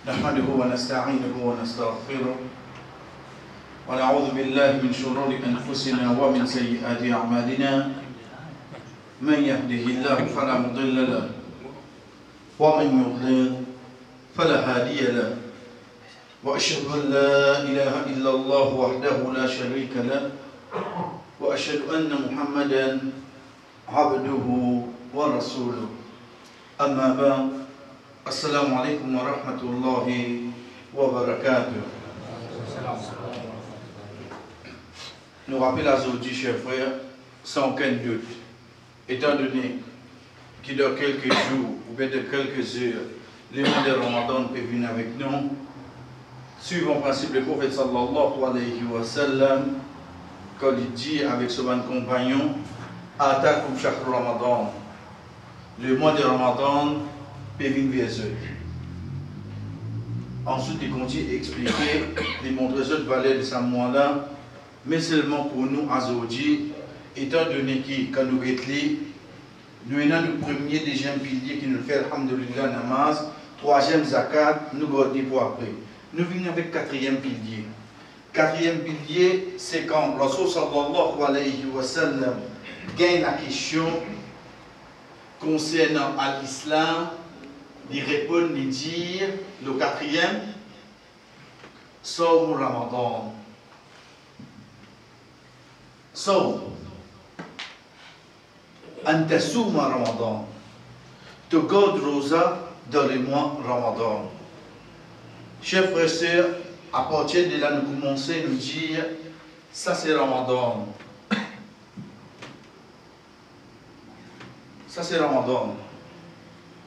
نحمده ونستعينه ونستغفره ونعوذ بالله من شرور أنفسنا ومن سيئات أعمالنا من يهده الله فلا مضل له ومن يضلل فلا هادي له وأشهد أن لا إله إلا الله وحده لا شريك له وأشهد أن محمدا عبده ورسوله أما بعد السلام عليكم ورحمة الله وبركاته. Nous rappelons aujourd'hui, chers frères, sans aucun doute, étant donné que dans quelques jours ou bien de quelques heures, le mois de Ramadan peut venir avec nous, suivant le principe du prophète sallallahu alayhi wa sallam, quand il dit avec son compagnon, Atakum shahr Ramadan, le mois de Ramadan peut venir vers eux. Ensuite, il continue à expliquer, il montre les autres valeurs de ce mois-là, mais seulement pour nous, aujourd'hui, étant donné que quand nous étions, nous avons le premier, deuxième pilier qui nous fait, alhamdulillah, namaz, troisième zakat, nous gardons pour après. Nous venons avec quatrième pilier. Quatrième pilier, c'est quand Rasul sallallahu alayhi wa sallam gagne la question concernant l'islam, il répond, il dit, le quatrième, Sawm Ramadan. Sawm. Antasuma Ramadan. Tu gardes rosa dans le mois Ramadan. Chers frères et sœurs, à partir de là, nous commençons à nous dire, ça c'est Ramadan. Ça c'est Ramadan.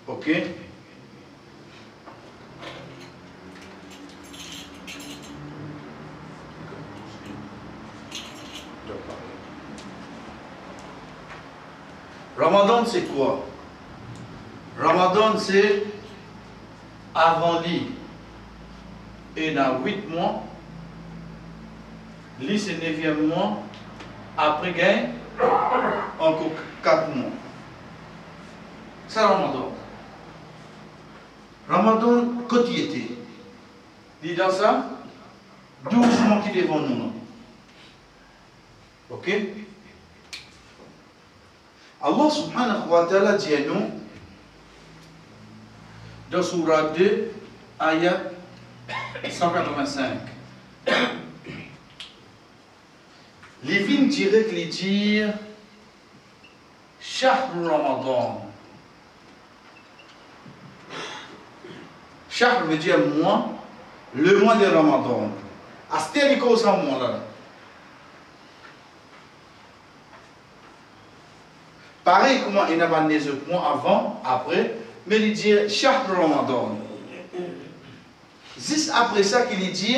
Ok? Ramadan c'est quoi? Ramadan c'est avant lui. Et dans 8 mois, lui c'est 9e mois, après gain, encore 4 mois. C'est Ramadan. Ramadan, quand il était, dit dans ça, 12 mois qui devant nous. Ok? Allah subhanahu wa ta'ala dit à nous, dans Surah 2, ayat 185. Les vignes directs les dire Shahr Ramadan. Shahr veut dire mois, le mois de Ramadan. Astérico ça mois là. Pareil comment il n'a pas né ce point avant, après, mais il dit Shahr Ramadan. Juste après ça qu'il dit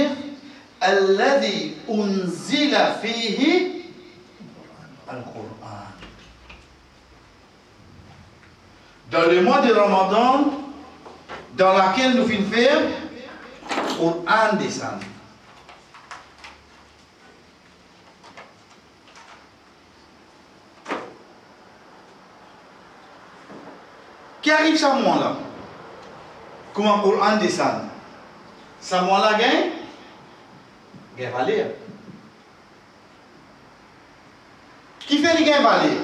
Alladhi unzila fihi al-Qur'an. Dans le mois de Ramadan, dans laquelle nous finissons faire, Qur'an descend. Qui arrive ce mois-là? Comment Qur'an descend? Ce mois-là gagne? Gagne valeur. Qui fait les gains valeur?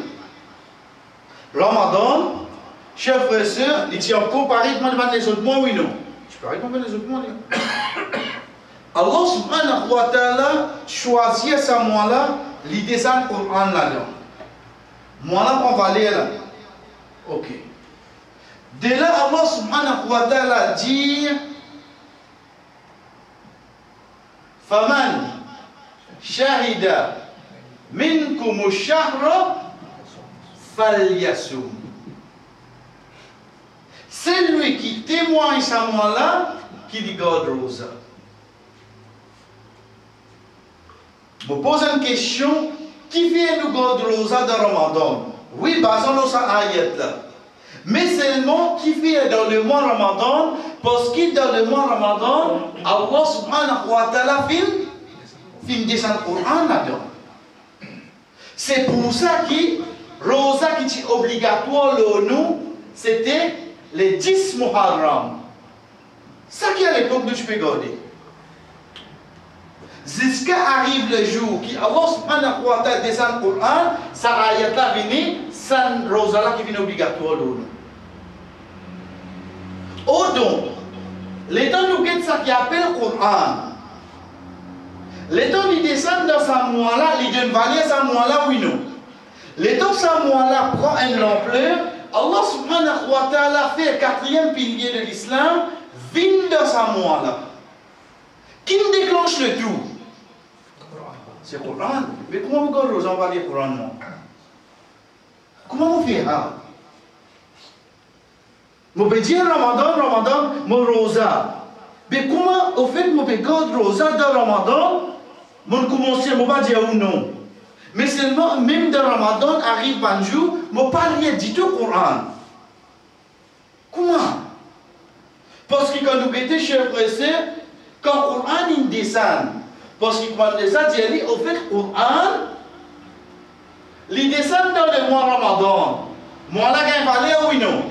Ramadan, chers frères et sœurs, il dit encore comparativement devant les autres mois, oui non? Je peux répondre les autres mois. Allah subhanahu wa ta'ala choisit ce mois-là, il descend Qur'an là-dedans. Mois-là prend valeur là. Ok. De là, Allah subhanahu wa ta'ala dit Faman shahida minkum ash-shahra falyasum. C'est lui qui témoigne ce mois-là qui dit garde rosa. Je me pose une question, qui vient nous garde rosa dans Ramadan? Oui, basons-nous sur ayat là. Mais seulement qui fait dans le mois Ramadan, parce que dans le mois Ramadan, Allah subhanahu wa ta'ala film descend le Coran là-dedans. C'est pour ça que Rosa qui est obligatoire le nous, c'était les 10 Muharram. Ça qui à l'époque de tu peux garder. Jusqu'à arrive le jour qui Allah subhanahu wa ta'ala descend le Coran, ça ayat là vini, sans rosala qui vient obligatoire de oh donc, l'étant nous guette ça qui appelle le Coran. L'étant il descend dans sa mois-là, il donne valeur sa mois-là, oui non. L'étant sa mois-là prend une ampleur, Allah subhanahu wa ta'ala fait le quatrième pilier de l'islam, vient dans sa mois-là. Qui me déclenche le tout? C'est le Coran. Mais comment vous gardez on va lire le Coran non? Comment vous faites ça? Je peux dire Ramadan, mon rosa. Mais comment au fait je peux garder rosa dans Ramadan? Je commence, je ne vais pas dire ou non. Mais seulement, même dans Ramadan, arrive un jour, je ne parle rien du tout au Coran. Comment? Parce que quand nous étions chez le frère, quand le Coran il descend, parce que quand il descend, il dit, au fait, le Coran, il descend dans le mois Ramadan. Moi là, il fallait oui non.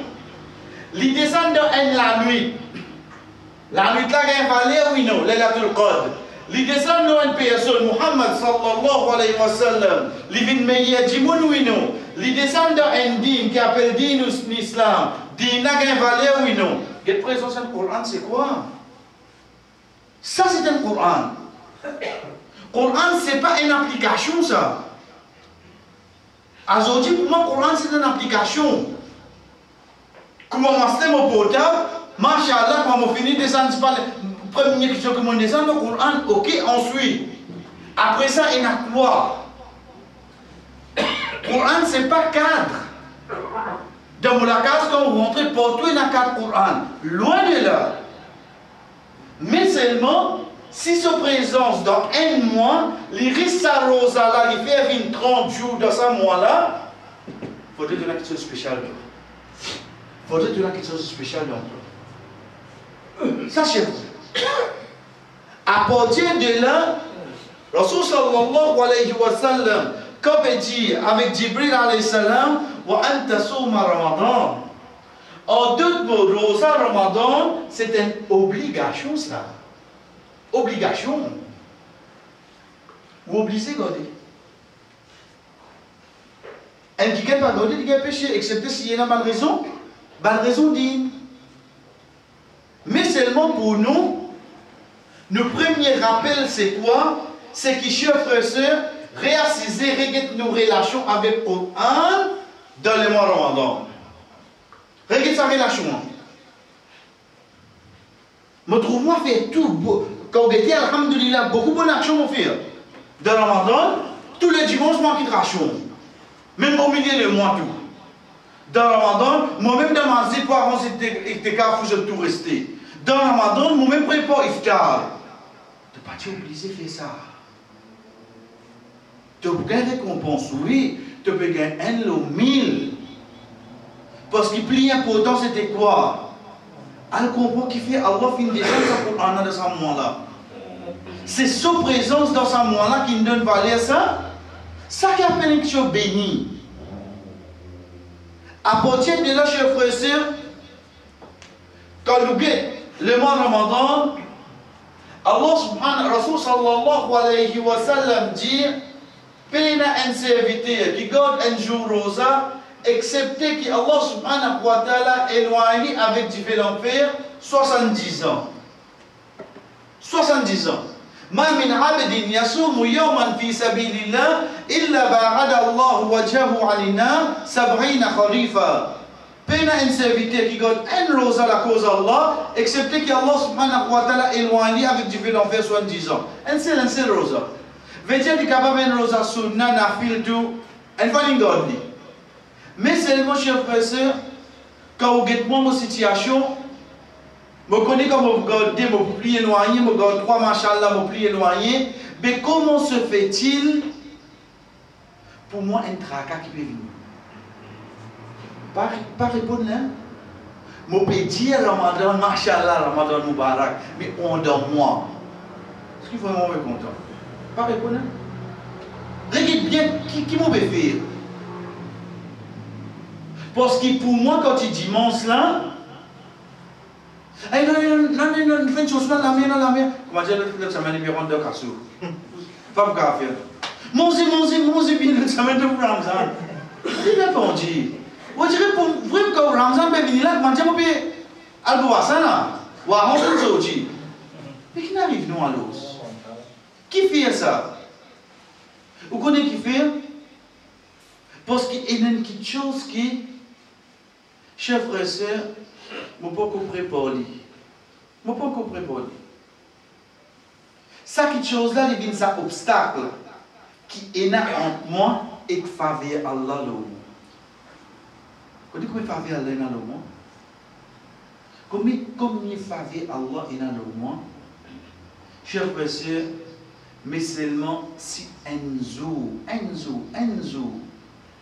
Il descend dans la nuit. La nuit là, il fallait oui non, Laylatul Qadr. Il descend dans une personne, Muhammad sallallahu alayhi wa sallam, il vient meilleur Jimoun oui non. Il descend dans un din qui appelle din l'islam. Din là, il fallait oui non. Cette présence dans le Coran, c'est quoi? Ça, c'est un Coran. Coran, ce n'est pas une application, ça. Aujourd'hui, pour moi, Coran, c'est une application. Comment on mon portable, Masha'Allah, quand on finit de descendre, c'est pas la première question que on descend, le Coran, ok, ensuite. Après ça, il y a quoi? Coran, ce n'est pas cadre. Dans la case, quand vous rentrez, partout, il y a cadre Coran. Loin de là. Mais seulement, si sa présence dans un mois, les risques à Rosala, il fait 30 jours dans ce mois-là, il faudrait donner quelque chose de spécial. Il faudrait donner quelque chose de spécial dans le ça, chef. À partir de là, Rasul sallallahu alayhi wa sallam, comme il dit avec Jibril alayhi salam, wa anta souma Ramadan. En d'autres mots, Rosa Ramadan, c'est une obligation, ça. Obligation. Vous obligez de garder. Un qui ne pas garder, il y a péché, excepté s'il y a une bonne raison. Bonne raison dit. Mais seulement pour nous, nos premiers rappels, c'est quoi? C'est que, chers frères et sœurs, réassiser, regarder nos relations avec le Coran dans le mois Ramadan. Regarde sa relation. Je trouve moi faire tout. Quand on était, alhamdoulilah, beaucoup de bonnes actions, mon frère. Dans le Ramadan, tous les dimanches, moi quitte ration. Même au milieu du mois, tout. Dans le Ramadan, moi-même dans ma vie, pour avant, c'était carrefour, je tout rester. Dans le Ramadan, moi-même prépare iftar. Tu n'es pas obligé de faire ça. Tu peux gagner récompense, oui. Tu peux gagner 1 lot 1000. Parce que le plus important, c'était quoi? Elle comprend qu'il fait Allah fin déjà pour en dans ce moment-là. C'est sa présence dans ce moment-là qui nous donne valeur ça. Ça qui appelle une chose bénie. À partir de là, chers frères et sœurs, quand nous guettons le mois Ramadan, Allah subhanahu wa sallallahu alayhi wa sallam dit, peine un serviteur qui garde un jour rosa, excepté que Allah subhanahu wa ta'ala éloigné avec différents pères 70 ans. 70 ans. ما من عبد يصوم يوما في سبيل الله إلا بعد الله وجهه عن النار 70 خريفا. Peine un serviteur qui garde un rosa à la cause d'Allah, excepté que Allah subhanahu wa ta'ala éloigné avec différents pères 70 ans. Un seul rosa. Veut dire qu'il y a un rosa sunna, nafil, tout, un fan garde. Mais seulement, chers frères et sœurs, quand vous regardez mon situation, je connais comment vous gardez, je suis plus éloigné, je garde 3 machallah, je suis plus éloigné. Mais comment se fait-il pour moi un tracas qui peut venir? Pas répondre là. Je peux dire Ramadan, machallah, Ramadan Mubarak, mais on dort moi. Est-ce qu'il faut vraiment être content? Pas répondre là. Regarde bien qui m'a fait faire. Parce que pour moi, quand il dimanche là, Hey, non, fais une chose, non, la mer. Comment dire, le semaine, il y a 2 cassous. Pas grave. Mangez bien le semaine de Ramzan. Il répondit. On dirait pour vraiment que Ramzan peut venir là, comment dire, on peut aller voir ça là. Ou à Hong Kong. Mais qui n'arrive nous à l'os? Qui fait ça? Vous connaissez qui fait? Parce qu'il y a quelque chose qui, chers frères et sœurs, je ne peux pas préparer. Je ne peux pas préparer. Ça, quelque chose là, il vient un obstacle qui est entre moi et faveur Allah. Vous dites que faveur Allah est dans le monde? Comme il faveur Allah est dans le monde, chers frères et sœurs, mais seulement si un jour,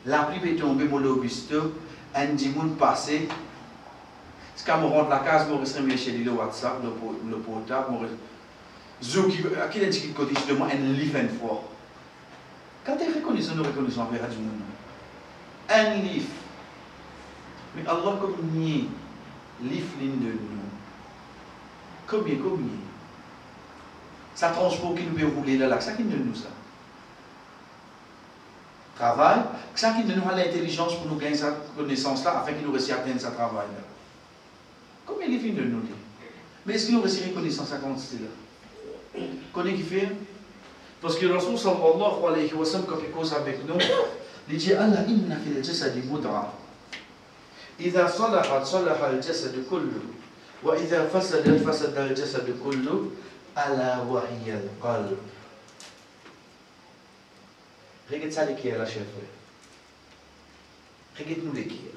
la pluie est tombée, mon lobisto, un dimanche passé, c'est quand je rentre la case, je serai chez lui le WhatsApp, le portable, à qui est-ce qu'il cotise de moi un livre une fois? Quand tu es reconnaissant, nous reconnaissons envers du monde. Un livre. Mais Allah comme ni livre de nous. Combien? Ça transport qui nous peut rouler là, ça qui nous donne ça. Travail, ça qui nous donne l'intelligence pour nous gagner cette connaissance-là, afin qu'il nous réussisse à atteindre ce travail-là. Combien de livres de nous dit? Mais est-ce qu'il nous réussit à reconnaissance à quantité-là? Connais qui fait? Parce que le Rasul sallallahu alayhi wa sallam, quand il cause avec nous, il dit Allah inna fil jasadi mudra. إذا صلحت صلح الجسد كله وإذا فسدت فسد الجسد كله ألا وهي القلب. Regarde ça l'équipe là, chef. Regarde-nous l'équipe.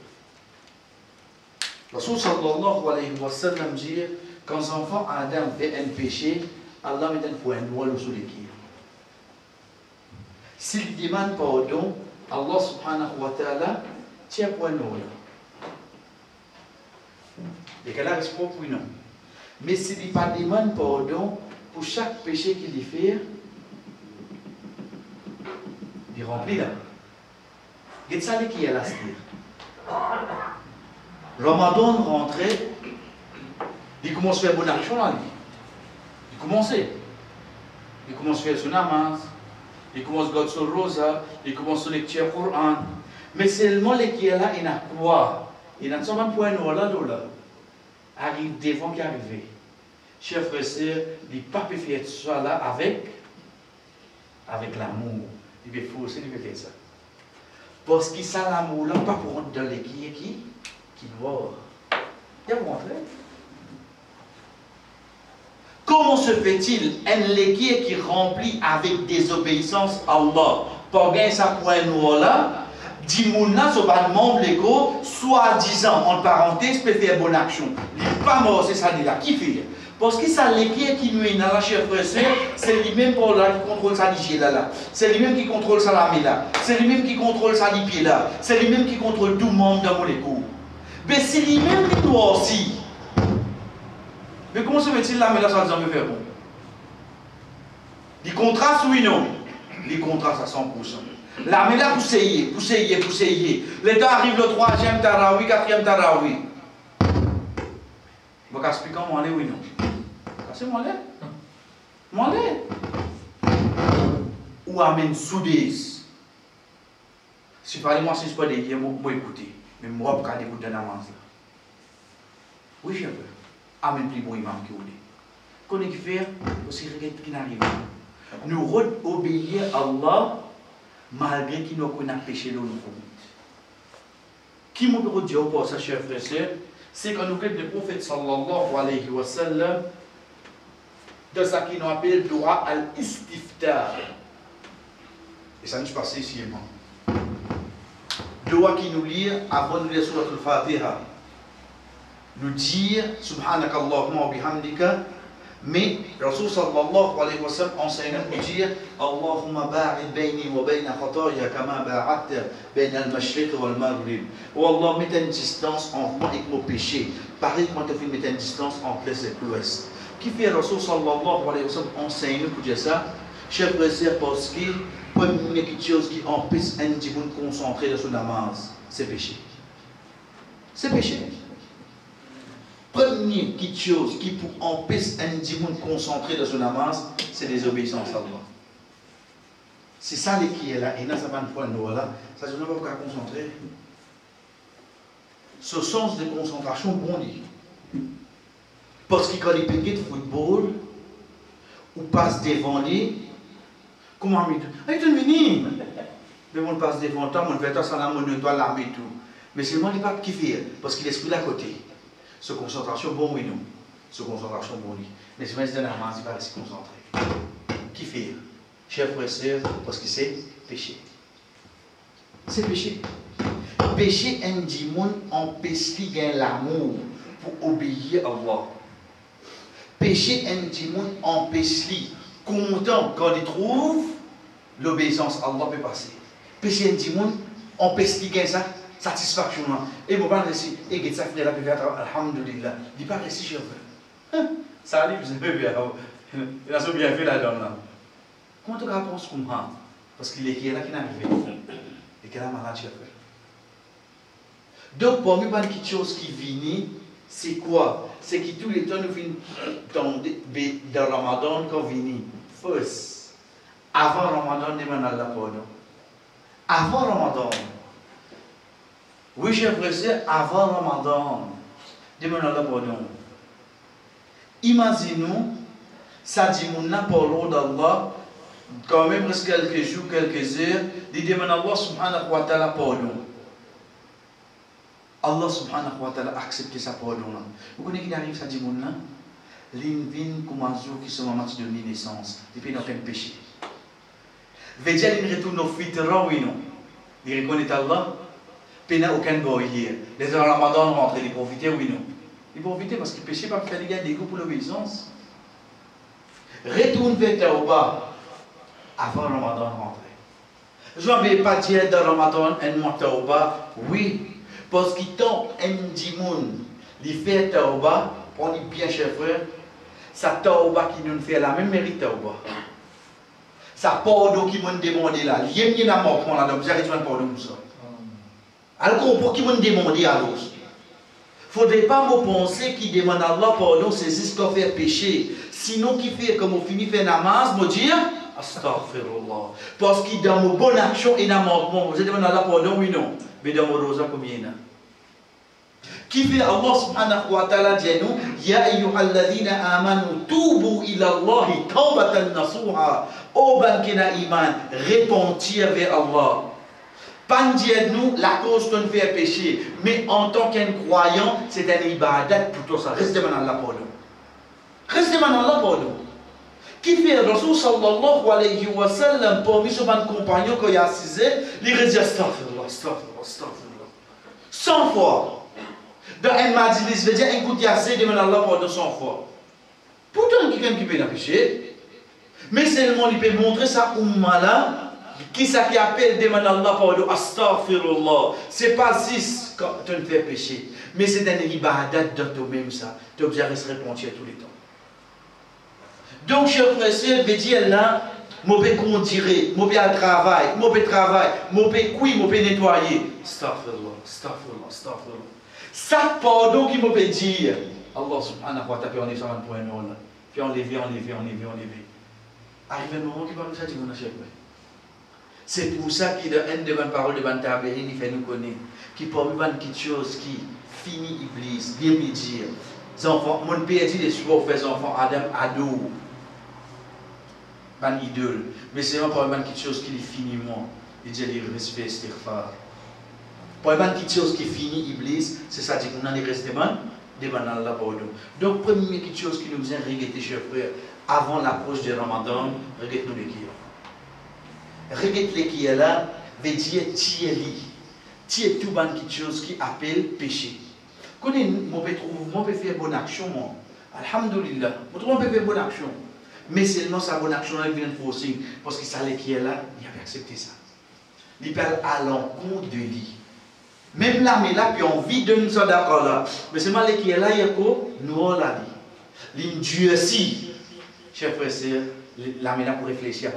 Rasul sallallahu alayhi wa sallam dit quand l'enfant Adam fait un péché, Allah met un point noir sur l'équipe. S'il demande pardon, Allah subhanahu wa ta'ala tient point noir. Les cas-là répondent oui non. Mais s'il ne pas demande pardon pour chaque péché qu'il fait, il remplit là. Qu'est-ce que qui est là? Ramadan rentré, il commence à faire bonne action là. Il commence à faire son namaz, il commence à faire son rosa, il commence à lecture du Coran. Mais seulement les qui est là, il n'a quoi? Il n'a seulement point noir là. Arrive devant qui arrive. Chers frères et sœurs, il ne peut pas faire ça là avec l'amour. Il peut forcer, il peut faire ça. Parce que ça, l'amour là, pas pour rentrer dans les qui doit. Il y a montré. Comment se fait-il un légué qui remplit avec désobéissance à Allah, pour gagner sa point noir là? Dimouna, ce pas membre légaux, soi-disant, en parenthèse, peut faire bonne action. Il n'est pas mort, c'est ça, là. Qui fait? Parce que ça, l'équipe qui nous est dans la chère frère, c'est lui-même pour là qui contrôle sa ligie là. C'est lui-même qui contrôle sa lame là. C'est lui-même qui contrôle sa lipier là. C'est lui-même qui contrôle tout le monde dans mon écho. Mais c'est lui-même qui doit aussi. Mais comment se fait-il là, mais là, ça me fait bon? Les contrastes, oui, non. Les contrastes à 100%. La mais là, pour essayer. L'État arrive le 3e Tarawi, 4e Tarawi. Je vais expliquer comment aller, oui, non. C'est moi là. Moi là. Ou amène soudés. Si vous parlez, moi, si je peux dire, moi écouter. Mais moi, je peux écouter dans la manche là. Oui, je peux. Amène plus bon imam qui vous dit. Qu'on est qui fait, aussi regarde qui n'arrive pas. Nous obéir à Allah. Malgré qu'il nous a péché dans nos vies. Qui m'a dit pour ça, chers frères et sœurs, c'est quand nous regardons le prophète sallallahu alayhi wa sallam de ce qu'il nous appelle droit al-istiftar. Et ça nous passe ici, moi. Droit qui nous lit avant de lire surat al-Fatiha. Nous dire subhanakallahumma wa bihamdika. Mais Rasul sallallahu alayhi wa sallam enseigne pour dire Allahumma ba'id bayni wa bayna khataya kama ba'adta bayna al-mashriq wal maghrib. Oh Allah, mets une distance entre moi et mon péché. Pareil quand tu fais mettre une distance entre l'est et l'ouest. Qui fait Rasul sallallahu alayhi wa sallam enseigne pour dire ça? Chers frères et sœurs, parce que première chose qui empêche un petit monde concentré dans son namaz, c'est péché. C'est péché. Première première chose qui peut empêcher un dimanche de concentrer dans son namaz, c'est désobéissance à Allah. C'est ça qui est là. Et dans ce point là, ça ne va pas concentrer. Ce sens de concentration, bon dit. Parce que quand il peut de football, ou passe devant lui, comment il dit, ah, il est venu. Mais on passe devant toi, on fait ça, on doit l'armer tout. Mais seulement il ne pas kiffer, parce qu'il est l'esprit à côté. Ce concentration, bon oui, non. Ce concentration, bon oui. Mais c'est de la masse, il va rester concentré. Kiffer. Chers frères et sœurs, parce que c'est péché. C'est péché. Péché, un dimanche empêche qui gagne l'amour pour obéir à Allah. Péché, un dimanche empêche qui, content quand il trouve, l'obéissance à Allah peut passer. Péché, un dimanche empêche qui gagne ça. Satisfaction. Et mon père ici, et il ça finit la prière, alhamdulillah. Il pas réussi, je veux. Ça arrive, vous avez bien. Il a bien fait la donne là. Comment tu réponds comme ça? Parce qu'il est là qui est arrivé. Et qu'il a malade, je veux. Donc, pour moi, quelque chose qui vient, c'est quoi? C'est que tous les temps, nous venons dans Ramadan, quand vient. First. Avant Ramadan, nous demandons Allah pardon. Avant Ramadan. Oui, chers frères et sœurs, avant Ramadan, demandons Allah pardon. Imaginons, ça dit mon parole d'Allah, quand même presque quelques jours, quelques heures, de demander Allah subhanahu wa ta'ala pardon. Allah subhanahu wa ta'ala accepte sa pardon. Vous connaissez qui arrive, ça dit mon nom? L'invine comme un jour qui sont en matière de naissance, depuis n'a aucun péché. Veut dire qu'il retourne au fitra, oui non. Il reconnaît Allah. Il n'y a aucun boyer. Les heures Ramadan rentrent, ils profitent, oui non. Ils profitent parce que le péché pas faire des gars des goûts pour l'obéissance. Retourne vers Tauba avant Ramadan rentrer. Je ne vais pas dire dans Ramadan un mois Tauba, oui, parce qu'il tombe un dimoun, il fait Tauba, on dit bien cher frère, sa Tauba qui nous fait la même mérite Tauba. Sa pardon qui m'a demandé là, il y a un mort pour la dame, j'arrive à pardon pour ça. Alors, pour qui m'a demandé à l'autre? Il ne faudrait pas me penser qu'il demande à Allah pardon, c'est juste qu'on fait péché. Sinon, qui fait comme on finit faire namaz, me dire astaghfirullah. Parce que dans mon bonne action et dans mon manquement, vous demandez à Allah pardon, oui, non. Mais dans mon rosa, combien il y en a? Qui fait Allah subhanahu wa ta'ala dit nous, Ya ayyuhalladhina amanu tubu ila Allahi tawbatan nasuha. Ô ban qui n'a iman, repentir vers Allah. Pas dire nous la cause qu'on fait péché, mais en tant qu'un croyant, c'est un ibadat plutôt ça. Restez maintenant là pour nous. Restez maintenant là pour nous. Qui fait Rasul sallallahu alayhi wa sallam pour lui, son compagnon quand il a assisé, il dit astaghfirullah, astaghfirullah, astaghfirullah. 100 fois. Dans un majlis, il veut dire un coup de yassé, demande Allah pour 100 fois. Pourtant, quelqu'un qui peut la péché, mais seulement il peut montrer ça umma là. Qui ça qui appelle demande Allah pardon, astaghfirullah. C'est pas si quand tu ne fais péché, mais c'est un ibadat dans toi-même ça. Tu dois rester repentir tous les temps. Donc, chers frères et sœurs, je dire là, je vais conduire, je vais travailler, je vais travailler, je vais cuire, je vais nettoyer. Astaghfirullah, astaghfirullah, astaghfirullah. Ça pardon qui me peut dire, Allah subhanahu wa ta'ala, on est sur un point là. Puis enlever. Arrive un moment qui va nous dire, mon cher frère. C'est pour ça qu'il y a une de mes paroles de Bantabéry, il fait nous connaître, qui pour moi quelque chose qui finit Iblis, bien me dire. Les enfants, mon père dit les supports fait les enfants Adam ado, ban idole, mais c'est pour moi quelque chose qui finit moi, il dit les respect istighfar. Pour moi quelque chose qui finit Iblis, c'est ça dit qu'on en est resté devant Allah pour nous. Donc première quelque chose qui nous vient regretter chers frères, avant l'approche du Ramadan, regarde nous les qui. Regarde les qui est là, veut dire tieli. Tier tout ban quelque chose qui appelle péché. Quand on peut faire bonne action, alhamdulillah, on peut faire bonne action. Mais seulement sa bonne action, elle vient de forcer. Parce que ça, qui est là, il a accepté ça. Il parle à l'encontre de lui. Même là, mais là, puis on vit de nous d'accord là. Mais seulement les qui est là, il y a quoi? Nous, on l'a dit. L'indieu si, chers frères et sœurs, là, mais là, pour réfléchir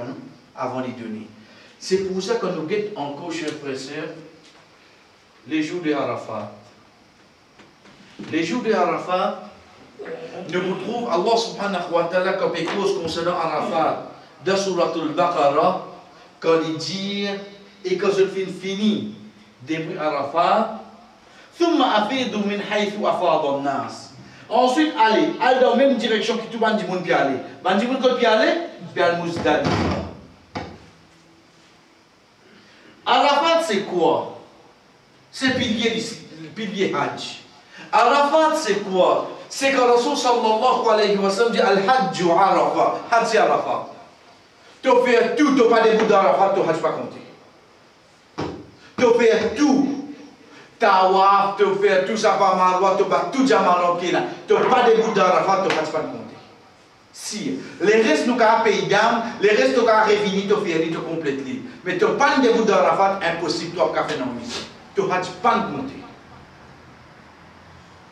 avant de donner. C'est pour ça que nous guettons encore, chers frères et sœurs, les jours de Arafat. Les jours de Arafat, Nous retrouvons Allah subhanahu wa ta'ala comme cause concernant Arafat dans Surat al-Baqarah quand il dit et quand je finis depuis Arafat ensuite allez dans la même direction que tout le monde peut aller. Le monde peut aller, puis al Muzdalifa. Arafat c'est quoi? C'est pilier Hajj. Arafat c'est quoi? C'est que Rasul sallallahu alayhi wa sallam dit Al-Hajj Arafat. Hajj c'est Arafat. Tu fais tout, tu n'as pas de bout d'Arafat, tu ne Hajj pas compté. Tu fais tout. Tawaf, tu fais tout ça par Marwa, tu fais tout Jamarok qui est là. Tu n'as pas de bout d'Arafat, tu ne Hajj pas compté. Si, les restes nous avons payé d'âme, les restes nous avons réfini, tu fais, tu complètes. Mais tu n'as pas de bout d'Arafat, impossible, tu n'as pas fait non mission. Tu ne Hajj pas compté.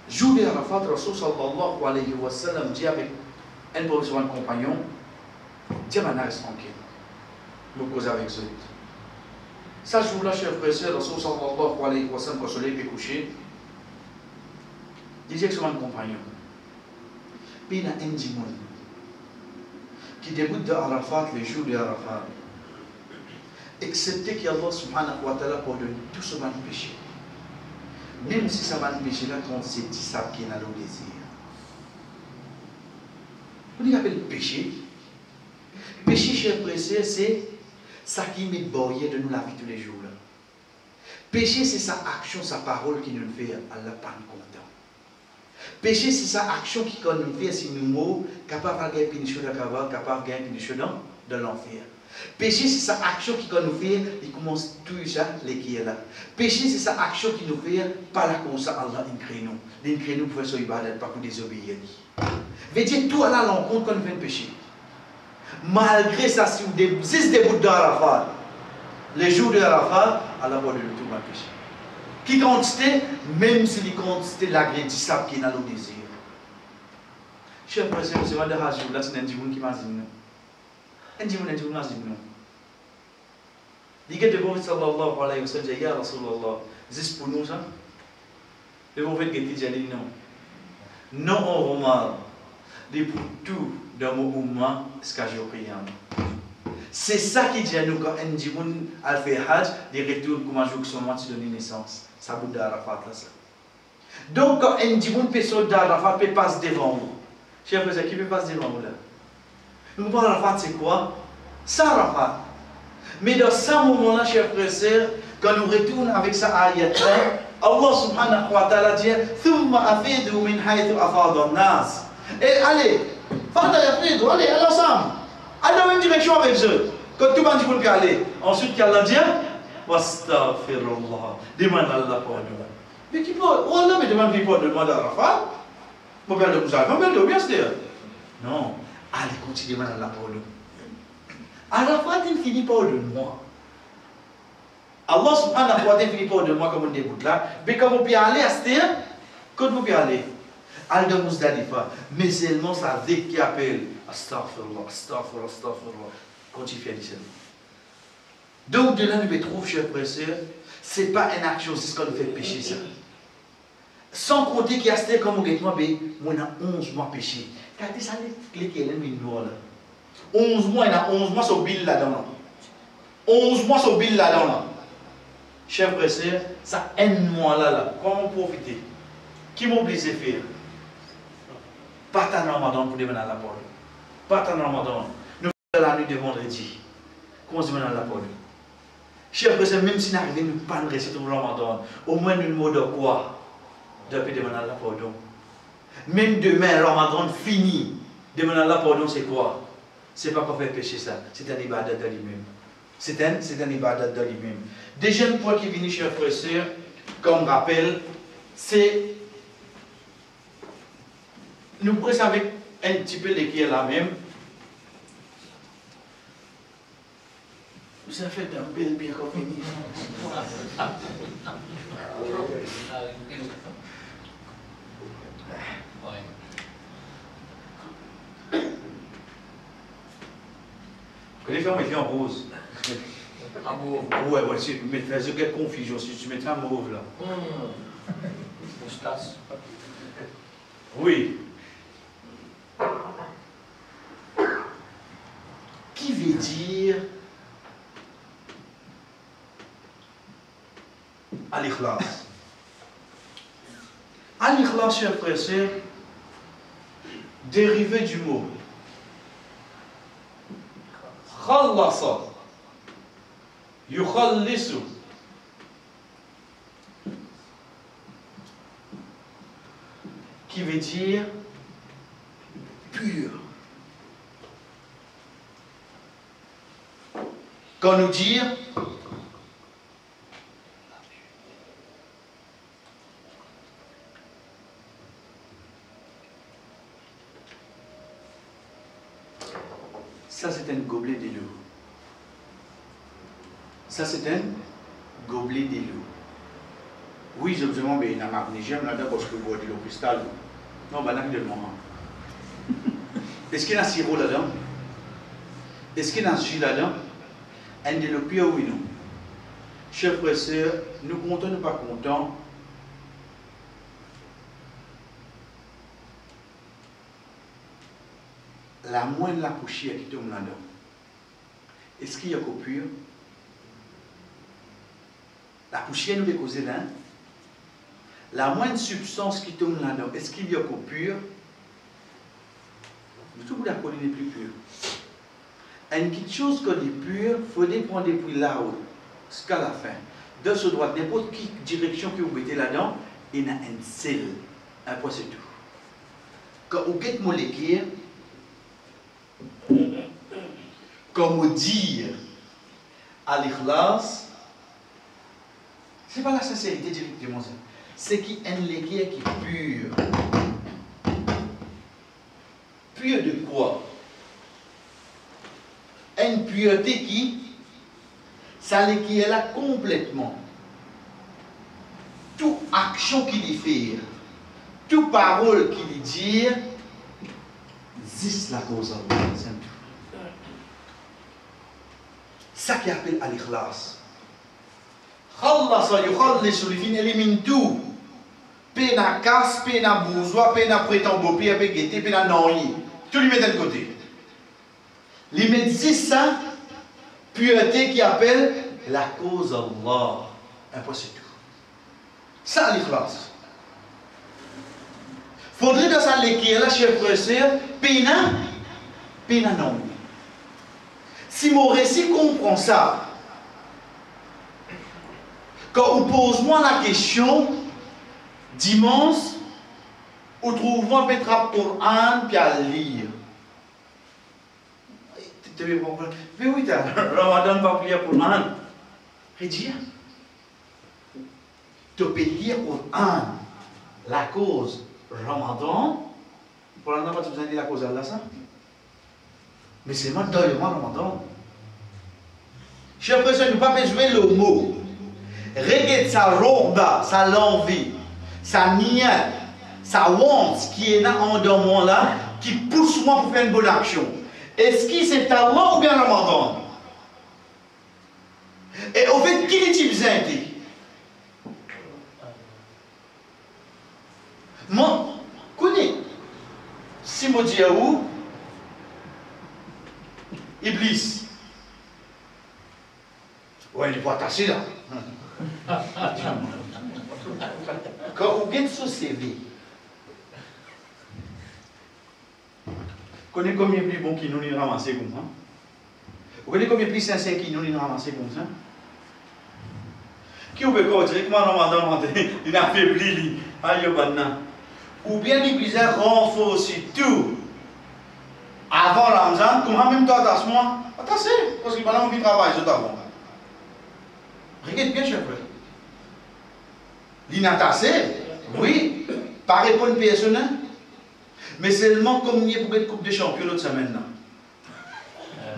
Jour de Arafat, Rasul sallallahu alayhi wa sallam dit avec un professeur, un compagnon, dis maintenant reste tranquille, me cause avec eux. Ça jour-là, chers frères et sœurs, Rasul sallallahu alayhi wa sallam, quand le soleil est couché, disait que c'est un compagnon. Puis il y a un dimon qui débute de Arafat, les jours de Arafat, excepté qu'Allah subhanahu wa ta'ala pardonne tout ce mal péché. Même si ça va nous pécher là, quand c'est dit ça qui est dans le désir. On appelle péché. Péché, chers frères et sœurs, c'est ça qui met barrière de nous la vie tous les jours. Là. Péché, c'est sa action, sa parole qui nous fait Allah pas nous content. Péché, c'est sa action qui nous fait si nous mots capable de gagner pénition capable de gagner pénition dans l'enfer. Péché, c'est sa action qui nous fait, il commence tout ça, les qui est là. Péché, c'est sa action qui nous fait, pas là comme ça, Allah crée nous. Il crée nous pour faire son ibadat, pas pour désobéir. Veut dire tout à l'encontre quand nous faisons péché. Malgré ça, si vous désistez des bouts d'Arafat, les jours de Arafat, Allah va de tout mal péché. Qui quantité, même si les quantités de l'agrédissable qui est dans le désir. Chers frères et sœurs, c'est pas de rajout, là c'est un djimoun qui m'a dit non. Un djimoun m'a dit non. Dit que le prophète sallallahu alayhi wa sallam dit, Ya Rasulallah, c'est pour nous ça? Le prophète qui dit non. Non, on remarque, c'est pour tout dans mon mouvement, ce que j'ai appris. C'est ça qui dit à nous quand un djimoun a fait Hajj, des retours comme un jour que son moment se donne naissance. Ça bout d'Arafat là ça. Donc quand un djimoun peut sauter d'Arafat, peut passer devant vous. Chers frères, qui peut passer devant vous là? Nous parlons d'Arafat, c'est quoi? C'est Arafat. Mais dans ce moment-là, chers frères et sœurs, quand nous retournons avec ça ayat là, Allah subhanahu wa ta'ala dit Thumma afidu min haythu afada an-nas. Et allez, allez ensemble. Allez dans la même direction avec eux. Quand tout le monde peut aller. Ensuite, Allah dit Wastaghfirullah. Demande Allah pardon. Mais qui peut? Oh Allah, mais demande qui pardon à Arafat. Mon père de Moussa, mon père de bien sûr. Non. Allez, continue, demande Allah pardon. Arafat, il finit par de moi. Allah subhanahu wa ta'ala finit par de moi comme on débute là. Mais quand on peut aller à ce terre, quand on peut aller, Al-Da Muzdalifa, mais seulement ça avec qui appelle Astaghfirullah, Astaghfirullah, Astaghfirullah. Quand il fait ça. Donc de là, nous trouvons, chers frères et sœurs, ce n'est pas une action, c'est ce qu'on nous fait pécher ça. Sans compter qu'il y a ce comme on dit, moi, on a 11 mois péché. Regardez ça, les qui est là. 11 mois, il y a 11 mois sur Bill là-dedans. 11 mois sur Bill là-dedans. Chers frères et sœurs, ça un mois là, comment profiter? Qui m'oblige à faire? Pas en Ramadan pour devenir à la porte. Pas en Ramadan. Nous faisons la nuit de vendredi. Comment se devenir à la porte? Chers frères et sœurs, même si nous n'arrivons pas à réciter le Ramadan, au moins nous mot de quoi? De devenir à la porte. Même demain, le Ramadan fini. Devenir à la porte, c'est quoi? C'est pas qu'on fait pécher ça. C'est un ibadat de lui-même. C'est un ibadat de lui-même. Deuxième point qui vient, chers frères et sœurs, comme rappel, c'est nous prenons avec un petit peu qui est la même. Vous avez fait un peu bien qu'on finit. Les femmes étaient en rose. En mauve. Ouais, mais fais quelle confusion si tu mettais un mauve là. Moustache. Oui. veut dire al-ikhlas? Al-ikhlas, chers frères et sœurs, dérivé du mot khallasa, yukhallisu, qui veut dire pur. Quand nous dire ça, c'est un gobelet de l'eau. Ça, c'est un gobelet de l'eau. Oui, je me demande, mais il y a un magnésium là-dedans parce que vous boivez de l'eau cristal. Non, ben, là, il y a le moment. Est-ce qu'il y a un sirop là-dedans? Est-ce qu'il y a un jus là-dedans? Un de l'eau pure, oui, non. Chers frères et sœurs, nous comptons, nous pas contents. La moindre la poussière qui tombe là-dedans, est-ce qu'il y a qu'au pur? La poussière nous est causée là. La moindre substance qui tombe là-dedans, est-ce qu'il y a qu'au pur? Tout le monde d'accord, il n'est plus pur. Une petite chose qu'on est pure, il faut prendre depuis là-haut, jusqu'à la fin. De ce droit, n'importe quelle direction que vous mettez là-dedans, il y a un seul. Un point, c'est tout. Quand vous mettez molécule, comme on dit à l'ikhlas, ce n'est pas la sincérité directement, c'est qu'il y a une liquide qui est pure. Pure de quoi? Une pureté qui, ça liquide est là complètement. Toute action qu'il y fait, toute parole qu'il y dit, c'est la cause. Ça qui appelle à l'ikhlas. Khallasa yukhallisu, il élimine tout. Pena casse, pena bourgeois, pena prétend pena guetter, pena noyer. Tout lui met de côté. Il met ça, pureté qui appelle la cause Allah. Un point c'est tout. Ça l'ikhlas. Faudrait dans ça l'écrire là, chers frères et sœurs, pena non. Si mon récit comprend ça, quand on pose moi la question, dimanche, on trouve un peu de Coran puis à lire. Mais oui, Ramadan va prier pour Coran. Rédire. Tu peux lire Coran. La cause Ramadan. Pour l'instant, tu besoin de la cause d'Allah, ça? Mais c'est moi dans le mois Ramadan. J'ai l'impression de ne pas jouer le mot. Regarde sa robe, sa l'envie, sa nia, sa honte qui est là en dormant là, qui pousse moi pour faire une bonne action. Est-ce que c'est Allah ou bien Ramadan? Et au fait, qui l'utilise? Moi, connais. Si je dis à où? Iblis. Ouais, il n'est pas attaché là. Quand vous êtes sur CV, vous connaissez combien plus bon qui nous les ramasser comme ça? Vous connaissez combien plus sincère qui nous les ramasser comme ça? Qui vous peut directement Ramadan, il a affaibli, ou bien l'Église renforce tout avant Ramzan, comment même toi attache-moi? Attaché, parce qu'il va envie de travailler, je t'avoue. Regarde bien, cher frère. L'inattaché, oui, pas répondre personnel, mais seulement comme il y a pour être Coupe des Champions l'autre semaine. Là.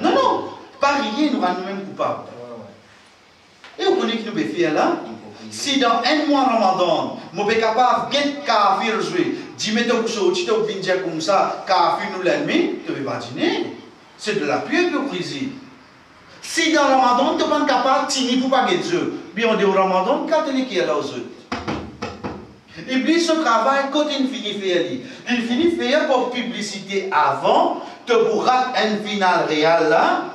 Non, pas rien nous rend nous-mêmes coupables. Et vous connaissez que nous pouvons faire là? Si dans un mois Ramadan, je suis capable de kafir jouer, 10 mètres pour sauter, tu peux dire comme ça, kafir nous l'ennemi, tu ne peux pas dîner. C'est de la pure hypocrisie. Si dans Ramadan, tu n'es pas capable de tenir pour pas gagner Dieu, bien on dit au Ramadan, quand tu es qui est là aux autres. Et puis ce travail, quand il finit de faire, il finit de faire pour publicité avant, tu pourras un final réel là,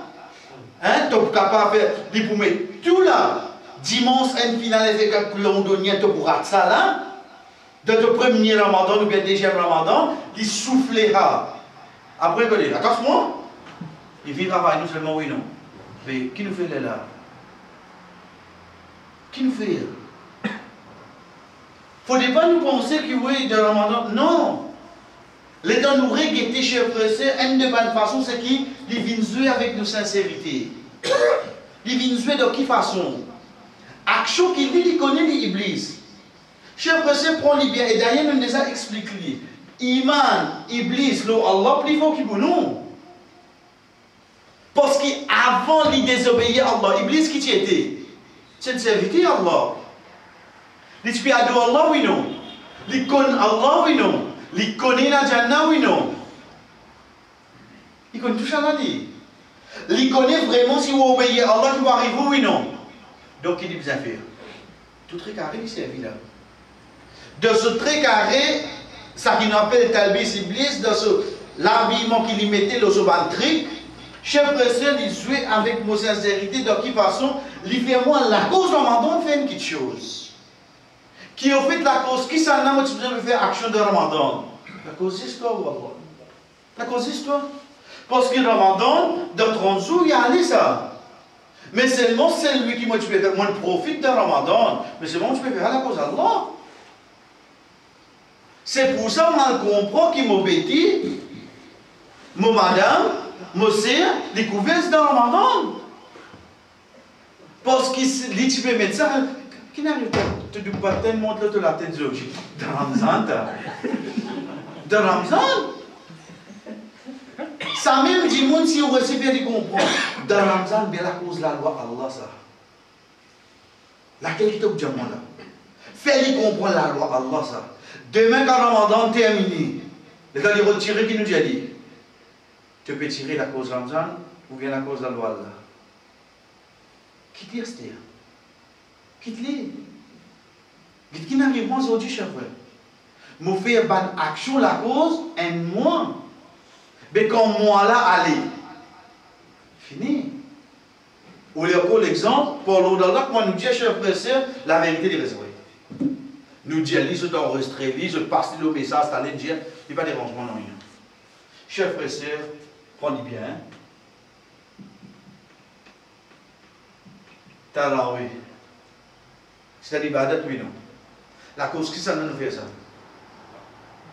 Hein, tu es capable de faire, pour mettre tout là. Dimanche, un final avec un londonien, tu pourras ça là. Dans le premier ramadan ou bien le deuxième ramadan, il souffle là. Après, il dit, attention, il vit avec nous seulement, oui, non. Mais qui nous fait là? Qui nous fait? Il ne faut pas nous penser que oui, de ramadan. Non. Les temps nous regretter, chers frères, une de bonne façon, c'est qu'ils viennent jouer avec nos sincérité. Ils viennent jouer de quelle façon? Action qu'il dit, il connaît l'Iblis. Chers frères, prends-les bien. Et d'ailleurs, nous déjà expliqué. Iman, Iblis, Allah, plus fort qu'il vous nous. Parce qu'avant de désobéir à Allah, Iblis qui tu étais? C'est une serviteur à Allah. Il te adore Allah, oui non. Il connaît Allah, oui non. Il connaît la Jannah, oui non. Il connaît tout ça là. Il connaît vraiment si vous obéissez à Allah, qui va arriver, oui non. Donc il dit bien faire. Tout très carré, il servit là. De ce très carré, ça qui nous appelle Talbis Iblis, de l'habillement qu'il y mettait dans ce bantrique, chef président, il jouait avec mon sincérité, de quelle façon, il fait moi la cause Ramadan, fait une petite chose. Qui a fait la cause, qui s'en a, tu peux faire action de Ramadan. La cause c'est toi, ou la cause c'est toi. Parce que Ramadan, dans 30 jours, il y a allé ça. Mais seulement c'est lui qui, moi, tu peux faire, moi, je profite de Ramadan. Mais seulement tu peux faire la cause d'Allah. C'est pour ça que je comprends qu'il m'obéit, mon madame, mon sœur, découvert dans Ramadan. Parce que tu peux mettre ça, qui n'arrive pas, tu ne dois pas tellement de la tête de Ramzan. De Ramzan. Ça même dit, monde, si on recevait des comprendre. De Ramzan, bien la cause de la loi Allah, ça. Laquelle qui te dit, là. Fais-lui comprendre la loi Allah, ça. Demain, quand Ramadan terminé, les gars, ils retirent qui nous dit. Tu peux tirer la cause Ramzan ou bien la cause de la loi Allah. Quitte-les, c'est-à-dire. Quitte-les. Quitte qui n'arrive pas aujourd'hui, cher frère. Je fais une action, la cause, un mois. Mais quand moi là, allez. Fini. Ou l'exemple, pour l'autre, moi nous dit, cher frère, la vérité des raisons. Nous dit, je dois enregistrer, je passe le message, ça allait dire, il n'y a pas de dérangement, non, rien. Chers frères et sœurs, prenez bien. Tarawi. C'est l'ibadat, oui, non. La cause qui ça nous fait ça?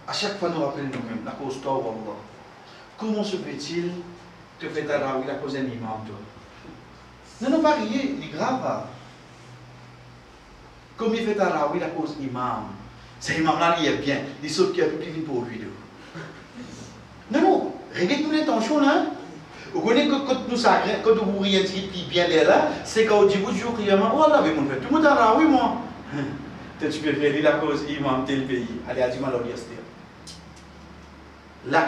À chaque fois, nous rappelons nous-mêmes, la cause toi, Allah. Comment se fait-il te faire Tarawi, la cause d'un imam, toi? Non, non, pas rien, il est grave. Comme il fait Tarawi, la cause imam. C'est imam là, il est bien. Il saute qui a plus vite pour lui. Non, non, réglez-nous l'intention là. Vous connaissez que quand nous sacrons, quand vous riez qui bien là, c'est quand on dit vous jours, il y a un oh là, mais mon frère, tout le monde a Tarawi, moi. Tu peux faire la cause imam tel pays. Allez, à Diman l'université. Là,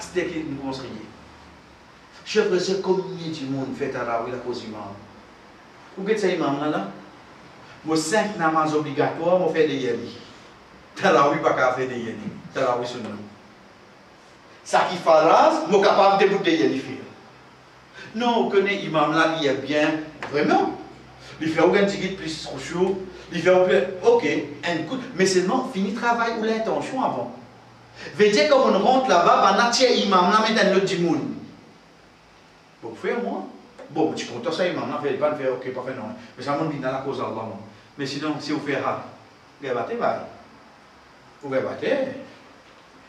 c'est qui nous construisons. Chef de c'est combien de monde fait Tarawi, la cause imam. Vous voyez ça, imam là? Moi, 5 namaz obligatoires, je fais des yélis. Tarawi, pas qu'à faire des yélis. Tarawi, c'est non. Ça qui fait là, je suis capable de bouter des yélis. Non, vous connaissez l'imam là, il est bien, vraiment. Il fait aucun ticket plus trop chaud. Il fait aucun. Ok, un coup. Mais seulement, fini le travail ou l'intention avant. Veut dire, quand on rentre là-bas, on a tiré l'imam là, mais dans l'autre du monde. Vous faites moi? Bon, tu comptes ça, imam là, fait pas faire, ok, pas faire non. Mais ça m'a dit dans la cause d'Allah. Mais sinon, si vous faites ça, vous allez battre, vous allez battre.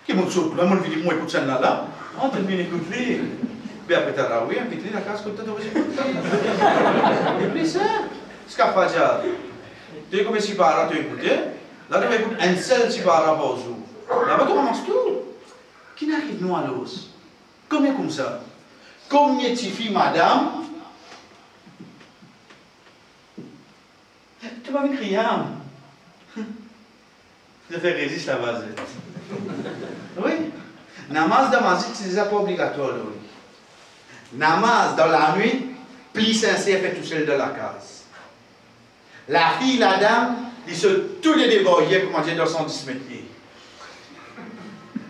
Qui m'a dit, là, mon vidéo, moi, écoute ça là, on te dit, écoute-les. Mais après, tu as oui, puis tu la casse comme tu as d'origine. Et puis ça, ce qu'a fait déjà. Tu es comme si par là, tu écoutes. Là, tu écoutes un seul si par là, par jour. Là-bas, tu ramasses tout. Qui n'arrive nous à l'os? Combien comme ça? Combien de filles, madame? Tu vas me crier. Je fais résister la base. Oui. Namaz de masjid, c'est déjà pas obligatoire. Namaz dans la nuit, plus sincère fait tout seul de la case. La fille, la dame, ils se tous les dévoyés, comment dire, dans 110 mètres.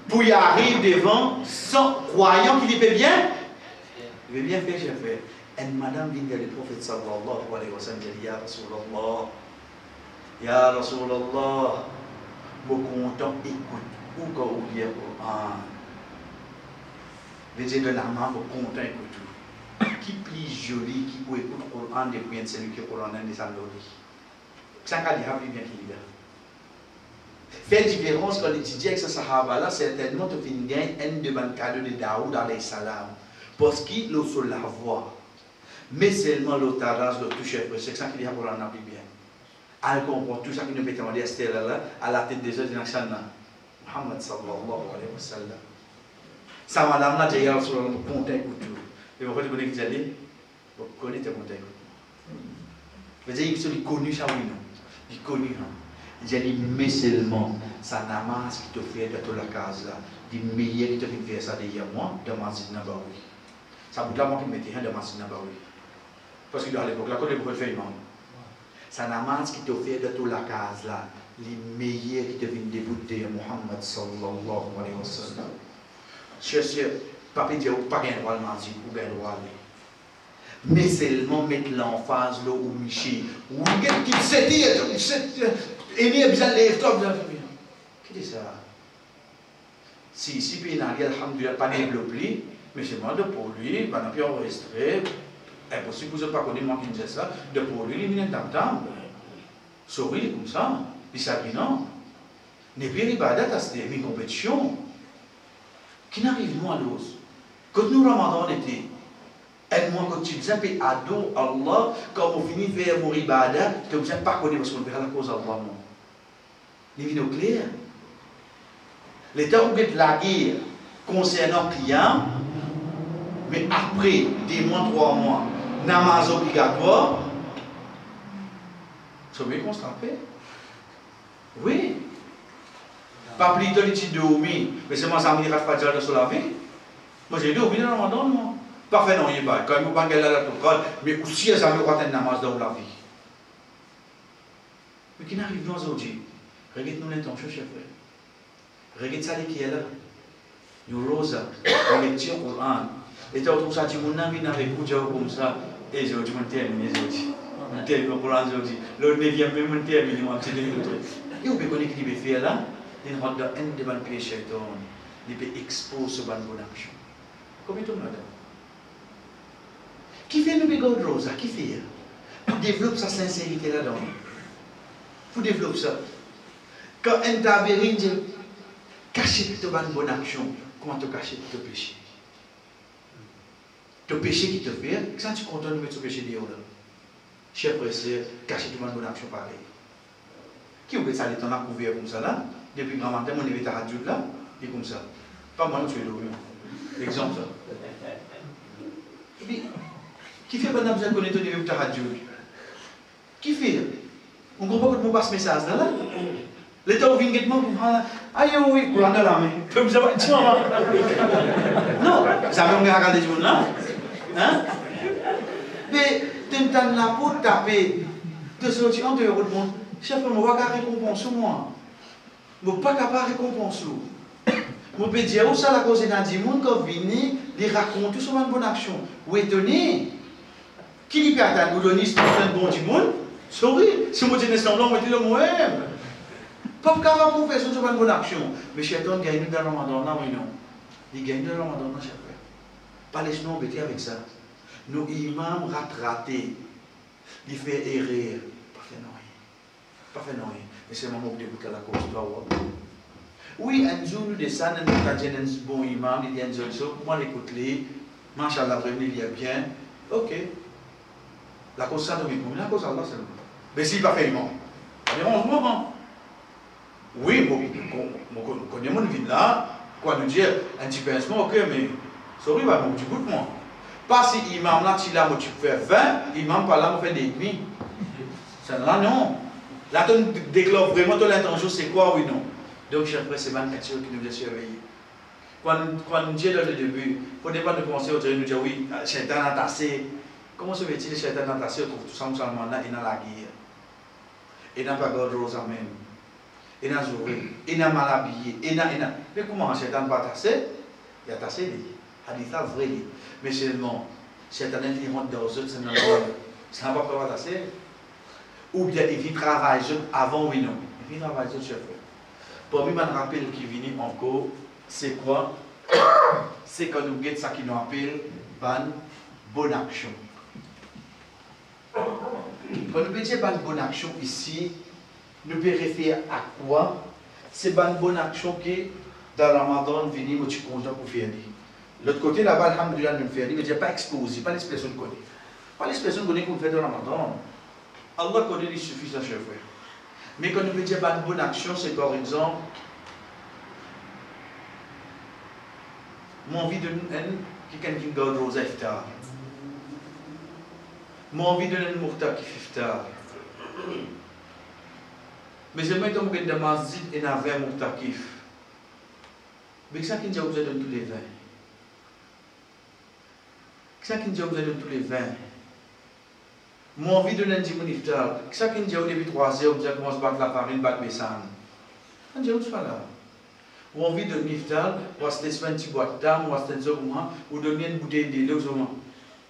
Pour y arriver devant, sans croyant qu'il y fait bien, il veut bien faire, j'ai fait. Et madame vient vers le prophète sallallahu alayhi wa sallam, dit, Ya Rasulallah, Ya Rasulallah, mon content écoute, ou quand on lit le Coran. Veut dire que la main, mon content écoute. Qui plus joli, qui peut écouter le Coran, depuis celui qui est le Coran, et ça l'oublie. Ça qu'a dit, bien qu'il libère. Fait différence quand on étudie avec ce sahaba là, certainement tu finis gain un devant cadeau de Daoud alayhi salam. Parce qu'il le sur la voix. Mais seulement l'autre race, le touche, c'est ça qui dit pour en appliquer bien. Elle comprend tout ça qui nous met en dire là, à la tête des autres dans Muhammad sallallahu alayhi wa sallam. Ça madame là, j'ai sur le compte écoute. Et vous voyez que vous allez, vous connaissez le compte écoute. Vous avez dit qu'il est connu ça oui non. Il est connu. J'ai dit, mais seulement, ça namaz qui te fait de toute la case là, dit meilleur qui te fait faire ça derrière moi, de Masjid Nabawi. Ça vous l'a moi qui mettais de Masjid Nabawi. Parce que à l'époque, là, quand les faire imam. Ça namaz qui te fait de toute la case là, les meilleurs qui te viennent débouter de Muhammad sallallahu alayhi wa sallam. Cherchez, papa dit, pas un droit le Masjid, ou bien droit aller. Mais seulement mettre l'emphase là où Michi, ou qui s'est dit, et il y a besoin de top de la famille. Qu'est-ce que c'est ça? Si puis il n'a rien, pas développé, mais c'est moi de pour lui, pas n'a plus enregistré. Impossible, vous n'avez pas connu moi qui disait ça. De pour lui, il vient d'entendre. Souris comme ça. Il s'habille non. N'est pas ibadat, c'était une compétition. Qui n'arrive moins à l'os. Quand nous Ramadan était, aide-moi quand tu disais, puis ado Allah, quand on finit de faire vos ibadat, tu ne pas connaître parce qu'on verra la cause d'Allah. Les vidéos claires. L'État où est la guerre concernant client, mais après 2 mois, 3 mois, namaz obligatoire, c'est bien qu'on se rappelle. Oui. Pas plus de l'étude de Oumi, mais c'est moi ça me dit pas de dire sur la vie. Moi j'ai dit Oumi dans le Ramadan, moi. Pas fait non, il n'y a pas. Quand il ne pas la protocole, mais aussi ça me croit un namaz dans la vie. Mais qui n'arrive pas aujourd'hui. Regarde-nous l'intention, chef frère. Regarde ça qui est là. Nous rosa, on lecture au Coran. Et tu trouves ça, tu m'as vu avec vous, comme ça. Et je dis, on termine aujourd'hui. On termine le Coran aujourd'hui. L'autre ne vient même, on termine, on petit truc. Et on peut connaître qui peut faire là. Il rentre dans un des bons péchés, il peut exposer ce bon action. Combien de temps là-dedans? Qui fait nous bégaud rosa? Qui fait? Pour développer sa sincérité là-dedans. Pour développer ça. Quand un taberine dit cacher toute bonne action, comment te cacher ton péché? Ton péché qui te fait, quand tu comptes de mettre ce péché dehors là, cher frère, c'est cacher toute bonne action pareil. Qui oublie ça, les temps à couvert comme ça là, depuis grand matin, mon évité à radio là, et comme ça. Pas moi, tu es là, exemple ça. Qui fait qu'on a besoin de connaître ton évité à radio? Qui fait? On ne comprend pas que mon passe message là. L'État vient guettement pour prendre. Aïe, oui, pour rendre la main. Comme ça, tu vois. Non, ça veut dire regarder du monde là. Hein? Mais tu me donnes la peau de taper. De sortir en dehors du monde. Chef, je ne vais pas récompenser moi. Je ne vais pas capable récompenser. Je peux dire où ça la cause d'un monde quand vient, il raconte tout sur une bonne action. Ou étonné. Qui lui perd un bouloniste pour faire un bon du monde? Sorry, si je dis semblant, je dis le moi-même. Pas capable pour faire une bonne action. Mais Shaitan gagne dans le Ramadan, là, oui, non. Il gagne dans le Ramadan, non, chef frère. Pas les nous embêter avec ça. Nos imams ratés. Il fait erreur. Pas fait non. Pas fait non. Mais c'est le moment où débute la cause de oui, un jour nous descendons, nous avons un bon imam, il dit un jour, moi l'écoute-les, Masha'Allah, vraiment il y a bien. Ok. La cause ça de mes la cause Allah c'est le mais s'il n'a pas fait imam, il y a 11 moments. Oui, je connais mon vie là, quoi nous dire, un petit pincement, ok, mais sorry, bah, mon petit bout de moi. Pas si imam là, si là, tu fais 20, imam par là, on fait des demi. Ça là, non. Là, tu déclares vraiment ton intention, c'est quoi, oui, non. Donc, cher frère, c'est 24 choses qui nous a surveillés. Quand nous disons dans le début, il ne faut pas penser au nous dire oui, Shaitan a tassé. Comment se fait-il que Shaitan a tassé? On trouve tout ça là, il a la guerre. Il n'a pas de rose à même. Il n'a joué, il n'a mal habillé, il n'a. Mais comment Shaitan n'a pas tassé? Il a tassé, il a dit ça vrai. Mais seulement, cette année, il rentre dans eux, ça n'a pas prévoir assez. Ou bien il vient travailler avant, oui, non. Il vient travailler, chef. Pour moi, je me rappelle qui vient encore, c'est quoi? C'est quand nous guettons ça qui nous appelle une bonne action. Quand nous disons une bonne action ici, nous pouvons référer à quoi? C'est une bonne action qui, dans le Ramadan, vient, moi, je suis content pour faire. L'autre côté, là-bas, alhamdoulilah, nous faire, mais je n'ai pas exposé, pas l'expression de connaître. Pas l'expression de connaître qu'on fait dans le Ramadan. Allah connaît, il suffit, ça, chef frère. Mais quand nous disons une bonne action, c'est par exemple, mon envie de quelqu'un qui garde rosa iftar. Mon envie de nous mourta qui iftar. Mais j'aimerais que nous ayons masjid et nous avons mourta kif. Mais ça qui nous a besoin de tous les 20. Ça qui nous a besoin de tous les 20. Mon envie de nous dire mon iftar. Ça qui nous a depuis 3 heures, nous commence à battre la farine, battre mes sangs. On dit où tu vas là? Ou envie de niftal, ou à se laisser un petit boîte d'âme, ou à se laisser ou donner une bouteille de lait aux hommes.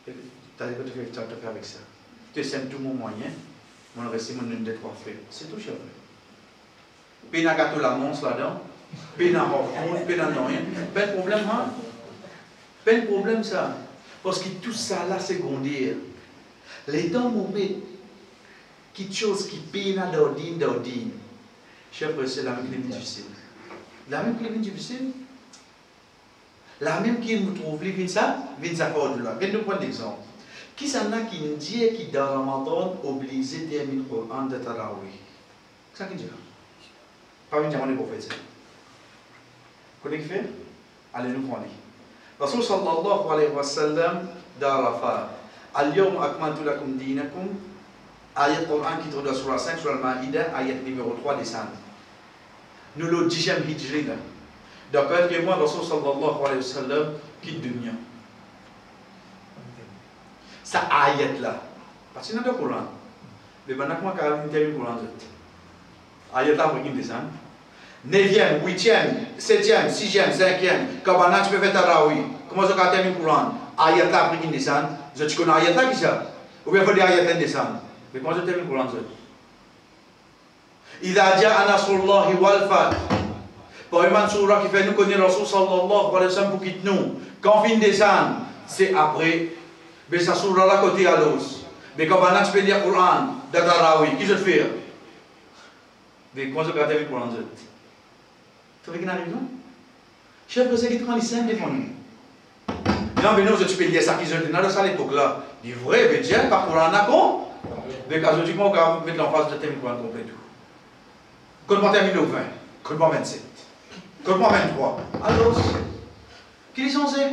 Tu as dit que tu fais avec ça. Tu sèmes tout mon moyen, mon reste mon une des 3 frères. C'est tout, chef. Puis il y a gâteau la monstre là-dedans, puis il y a un rencontre, puis il y a rien. Pas de problème, hein? Pas de problème, ça. Parce que tout ça là, secondaire. Les temps où on met quelque chose qui peine d'ordine. Chef, c'est la même qui est difficile. La même qui est difficile, la même qui nous trouve, vient ça de là. Je vais nous prendre l'exemple. Qui s'en a qui nous dit qui dans Ramadan obligé de terminer le Coran de Tarawih? C'est ça qui dit là. Pas une jambe de prophète. Qu'est-ce qu'il fait? Allez nous prendre. Rasul sallallahu alayhi wa sallam d'Arafat. Al-yawm akmaltu lakum dinakum. Ayat Coran qui trouve dans Surah 5, sur Al-Ma'idah, ayat numéro 3 descend. Nous le 10e hijri là. Donc, quelques mois, Rasul sallallahu alayhi wa sallam quitte dunya. Ça ayat là. Parce que dans le Coran, mais maintenant, comment on termine le Coran? Ayat là, pour qu'il descende. 9e, 8e, 7e, 6e, 5e, quand tu peux faire Tarawih. Comment ça termine le Coran? Ayat là, pour qu'il descende. Tu connais ayat là qui ça? Ou bien il faut dire ayat là descendre. Mais comment ça termine le Coran? إذا جاء نصر الله والفتح. Pour une surah qui fait nous connaître Rasul sallallahu alayhi wa sallam pour quitter nous. Quand on finit descendre, c'est après. Mais ça surah là côté à l'os. Mais quand on peut lire le Coran, dans Tarawih, qui se fait? Mais comment ça peut être le Coran? Tu vois qu'il arrive non? Chef, c'est qui prend les 5 devant nous. Non, mais nous, tu peux lire ça qui se fait dans ça l'époque là. Du vrai, mais Dieu, par Coran, d'accord? Mais quand je dis qu'on va mettre en face de thème Coran complet tout. Quand on termine au 20, quand on 27, quand on 23, alors, qui sont ces?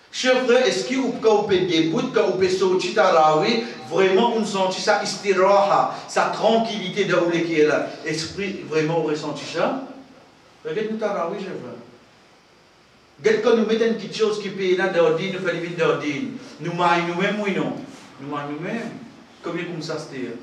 Chers frères, est-ce que vous pouvez début, quand vous pouvez sortir Tarawih, vraiment on sentit ça, istiraha, sa tranquillité de rouler qui est là. Esprit, vraiment, vous ressentez ça? Regardez-nous Tarawih, chers frères. Regardez quand nous mettons quelque chose qui paye là d'ordine, nous faisons d'ordine. Nous maillons nous-mêmes, oui non? Nous maillons nous-mêmes. Comme ça, c'était.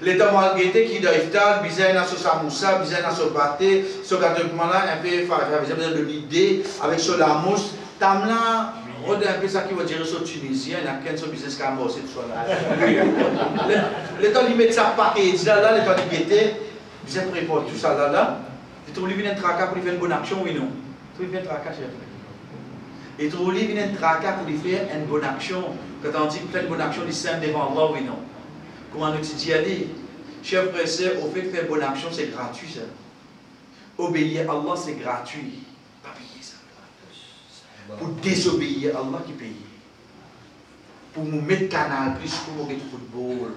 Les temps malgré qui doivent être, bizarre à ce samoussa, bizarre à ce pâté, ce gâteau là, un peu, j'avais besoin de l'idée, avec ce lamousse, tam là, on a un peu ça qui va dire ce tunisien, il y a 15 business qui a bossé tout ça là. Les temps ils mettent ça paquet, là, les temps ils guettent, ils ont préparé tout ça là, ils trouvent qu'ils viennent un tracas pour faire une bonne action, oui non? Ils trouvent qu'ils viennent un tracas, chef. Ils trouvent qu'ils viennent un tracas pour faire une bonne action. Quand on dit qu'ils font une bonne action, ils sont devant Allah, oui non? Comment nous dit aller? Chers frères et sœurs, au fait de faire bonne action, c'est gratuit ça. Obéir à Allah, c'est gratuit. Pas payer ça. Pour désobéir à Allah qui paye. Pour nous mettre Canal Plus pour nous mettre football.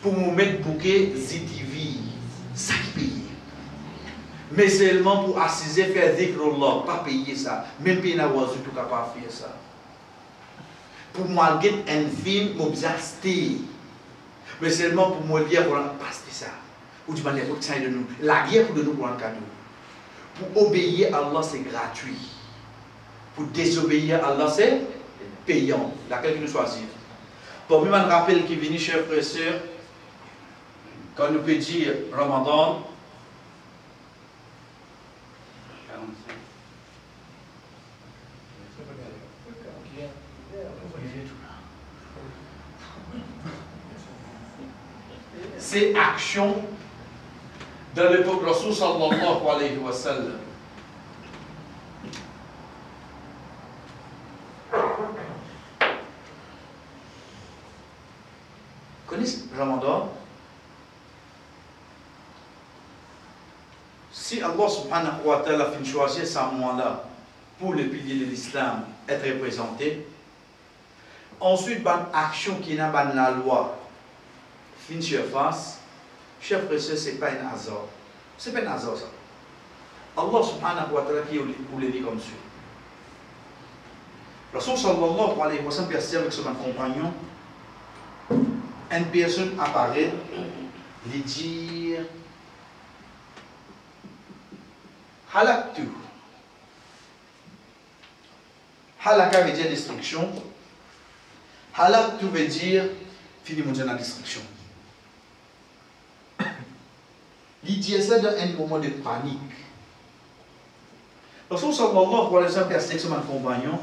Pour nous mettre bouquet ZTV. Ça qui paye. Mais seulement pour assiser faire dhikrullah, pas payer ça. Même payer n'a pas tout capable de faire ça. Pour moi, get un film, m'observer. Mais seulement pour me dire pour passer ça. Ou du manière pour que ça de nous. La guerre pour nous pour un cadeau. Pour obéir à Allah, c'est gratuit. Pour désobéir à Allah, c'est payant. Laquelle nous choisir. Pour moi, je me rappelle qu'il vient, chers frères et sœurs, quand nous peut dire Ramadan, c'est action dans l'époque Rasul sallallahu alayhi wa sallam. Connaissez Ramadan? Si Allah subhanahu wa ta'ala fin choisir ce mois-là pour le pilier de l'islam être représenté, ensuite, une action qui n'a pas la loi fin surface, chef frère, ce n'est pas un hasard. Ce n'est pas un hasard ça. Allah subhanahu wa ta'ala qui vous le dit comme suit. Rasul sallallahu alayhi wa sallam persiste avec son compagnon. Une personne apparaît, lui dit halaktu. Halaka veut dire destruction. Halaktu veut dire fini mon Dieu dans la destruction. Il dit ça dans un moment de panique. Lorsque sallallahu alayhi wa sallam persiste avec son compagnon,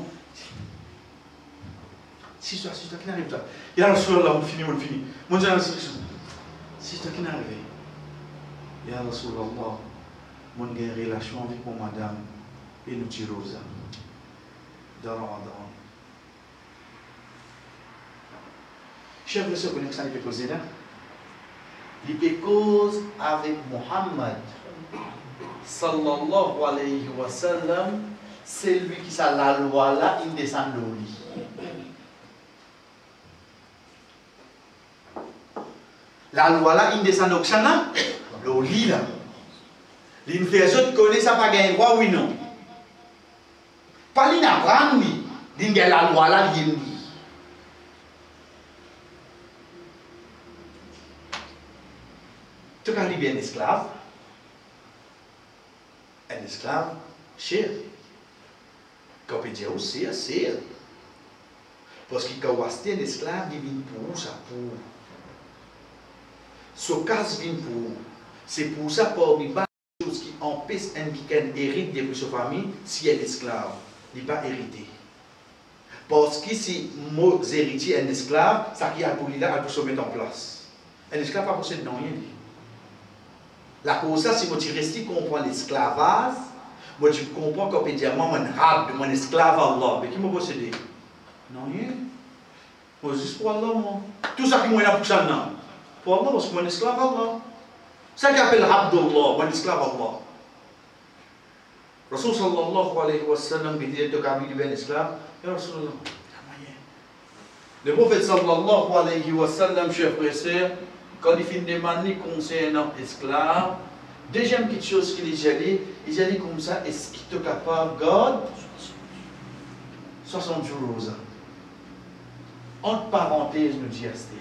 si toi qui n'arrive pas, il y a le soir là, on finit. Mon Dieu dans la destruction. Si toi qui n'arrive pas, il y a le soir là, mon gars a une relation avec mon madame et nous tirons ça. Dans le Ramadan. Chef de ce connexion il peut causer là. Il peut causer avec Muhammad sallallahu alayhi wa sallam, c'est lui qui a la loi là, il descend de lui. La loi là, il descend de lui là. Il fait autres connaissent ça pas gagner droit oui non. Pas l'inapprendre lui, il a la loi là, il dit. Tu as libéré un esclave. Un esclave, cher. Quand on peut dire aussi, c'est. Parce que quand on a un esclave, il vient pour ça, pour. Ce cas vient pour. C'est pour ça, parmi les choses qui empêchent un qui hérite depuis sa famille, si elle est esclave, il n'est pas hérité. Parce que si mon héritier est un esclave, ça qui a pour lui là, il peut se mettre en place. Un esclave n'a pas possédé rien. La cause, si je reste comprendre l'esclavage, moi je comprends qu'on peut dire, moi, mon esclave Allah. Mais qui m'a possédé? Non, rien. Moi, juste pour Allah, moi. Tout ça qui m'a pour ça, non. Pour Allah, parce que mon esclave Allah. Ça qui appelle Abdullah, mon esclave Allah. Rasul sallallahu alayhi wa sallam, il dit, tu as vu un esclave? Ya Rasulullah, le prophète sallallahu alayhi wa sallam, chers frères et sœurs, quand il finit de demander concernant l'esclave, deuxième petite chose qu'il a dit, il a dit comme ça, est-ce qu'il est capable de garder 60 jours rosa? Entre parenthèses, nous dit Astir.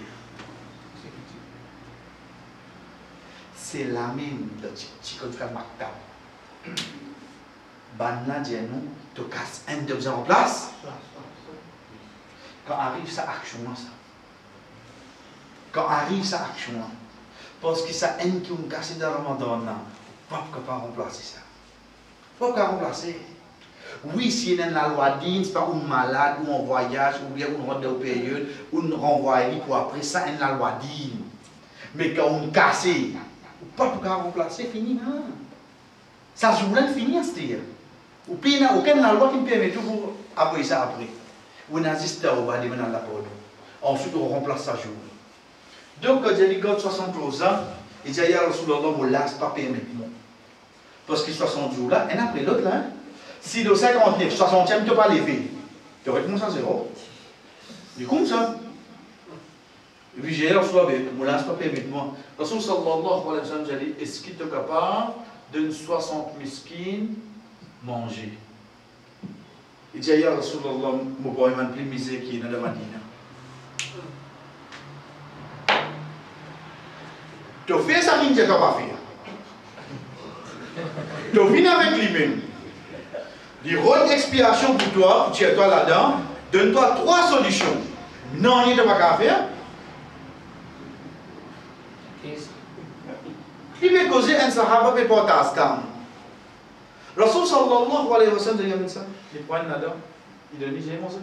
C'est la même de Chico Frère Maktab. Banna dit nous, tu casses un de en place. Quand arrive sa action, ça. Quand arrive sa action, parce que ça haine qui ont cassé dans le Ramadan, pas capable de remplacer ça. Pas capable de remplacer. Oui, si il y a la loi digne, c'est pas un malade, ou un voyage, ou bien on rentre au période, ou on renvoie pour après, ça il y a la loi digne. Mais quand on casse, pas capable de remplacer, fini, non. Ça se voulait finir, c'est-à-dire. Ou puis il n'y a aucune loi qui me permet de pour après ça après. Ou on assiste au bas de la porte. Ensuite on remplace ça jour. Donc, quand il y a 60 ans, il dit à Rasulallah, je ne laisse pas permettre. Parce que 60 jours là, et après l'autre là, si le 59, 60e, tu ne peux pas lever. Tu aurais commencé à zéro. C'est comme ça. Et puis j'ai Rasulallah, je ne laisse pas permettre. Rasulallah sallallahu alayhi wa sallam, j'ai dit, est-ce qu'il est capable de 60 miskines manger? Il dit à Rasulallah, je ne peux pas plus misère qui est dans la Madina. Tu fais ça qui ne peut pas faire. Tu viens avec lui-même. Il rôle d'expiation pour toi, tu es toi là-dedans. Donne-toi 3 solutions. Non, il ne peut pas faire. Il veut causer un sahaba pour porter à Astam. Rasul sallallahu alayhi wa sallam dit ça. Il prend là-dedans. Il dit, j'ai mangé.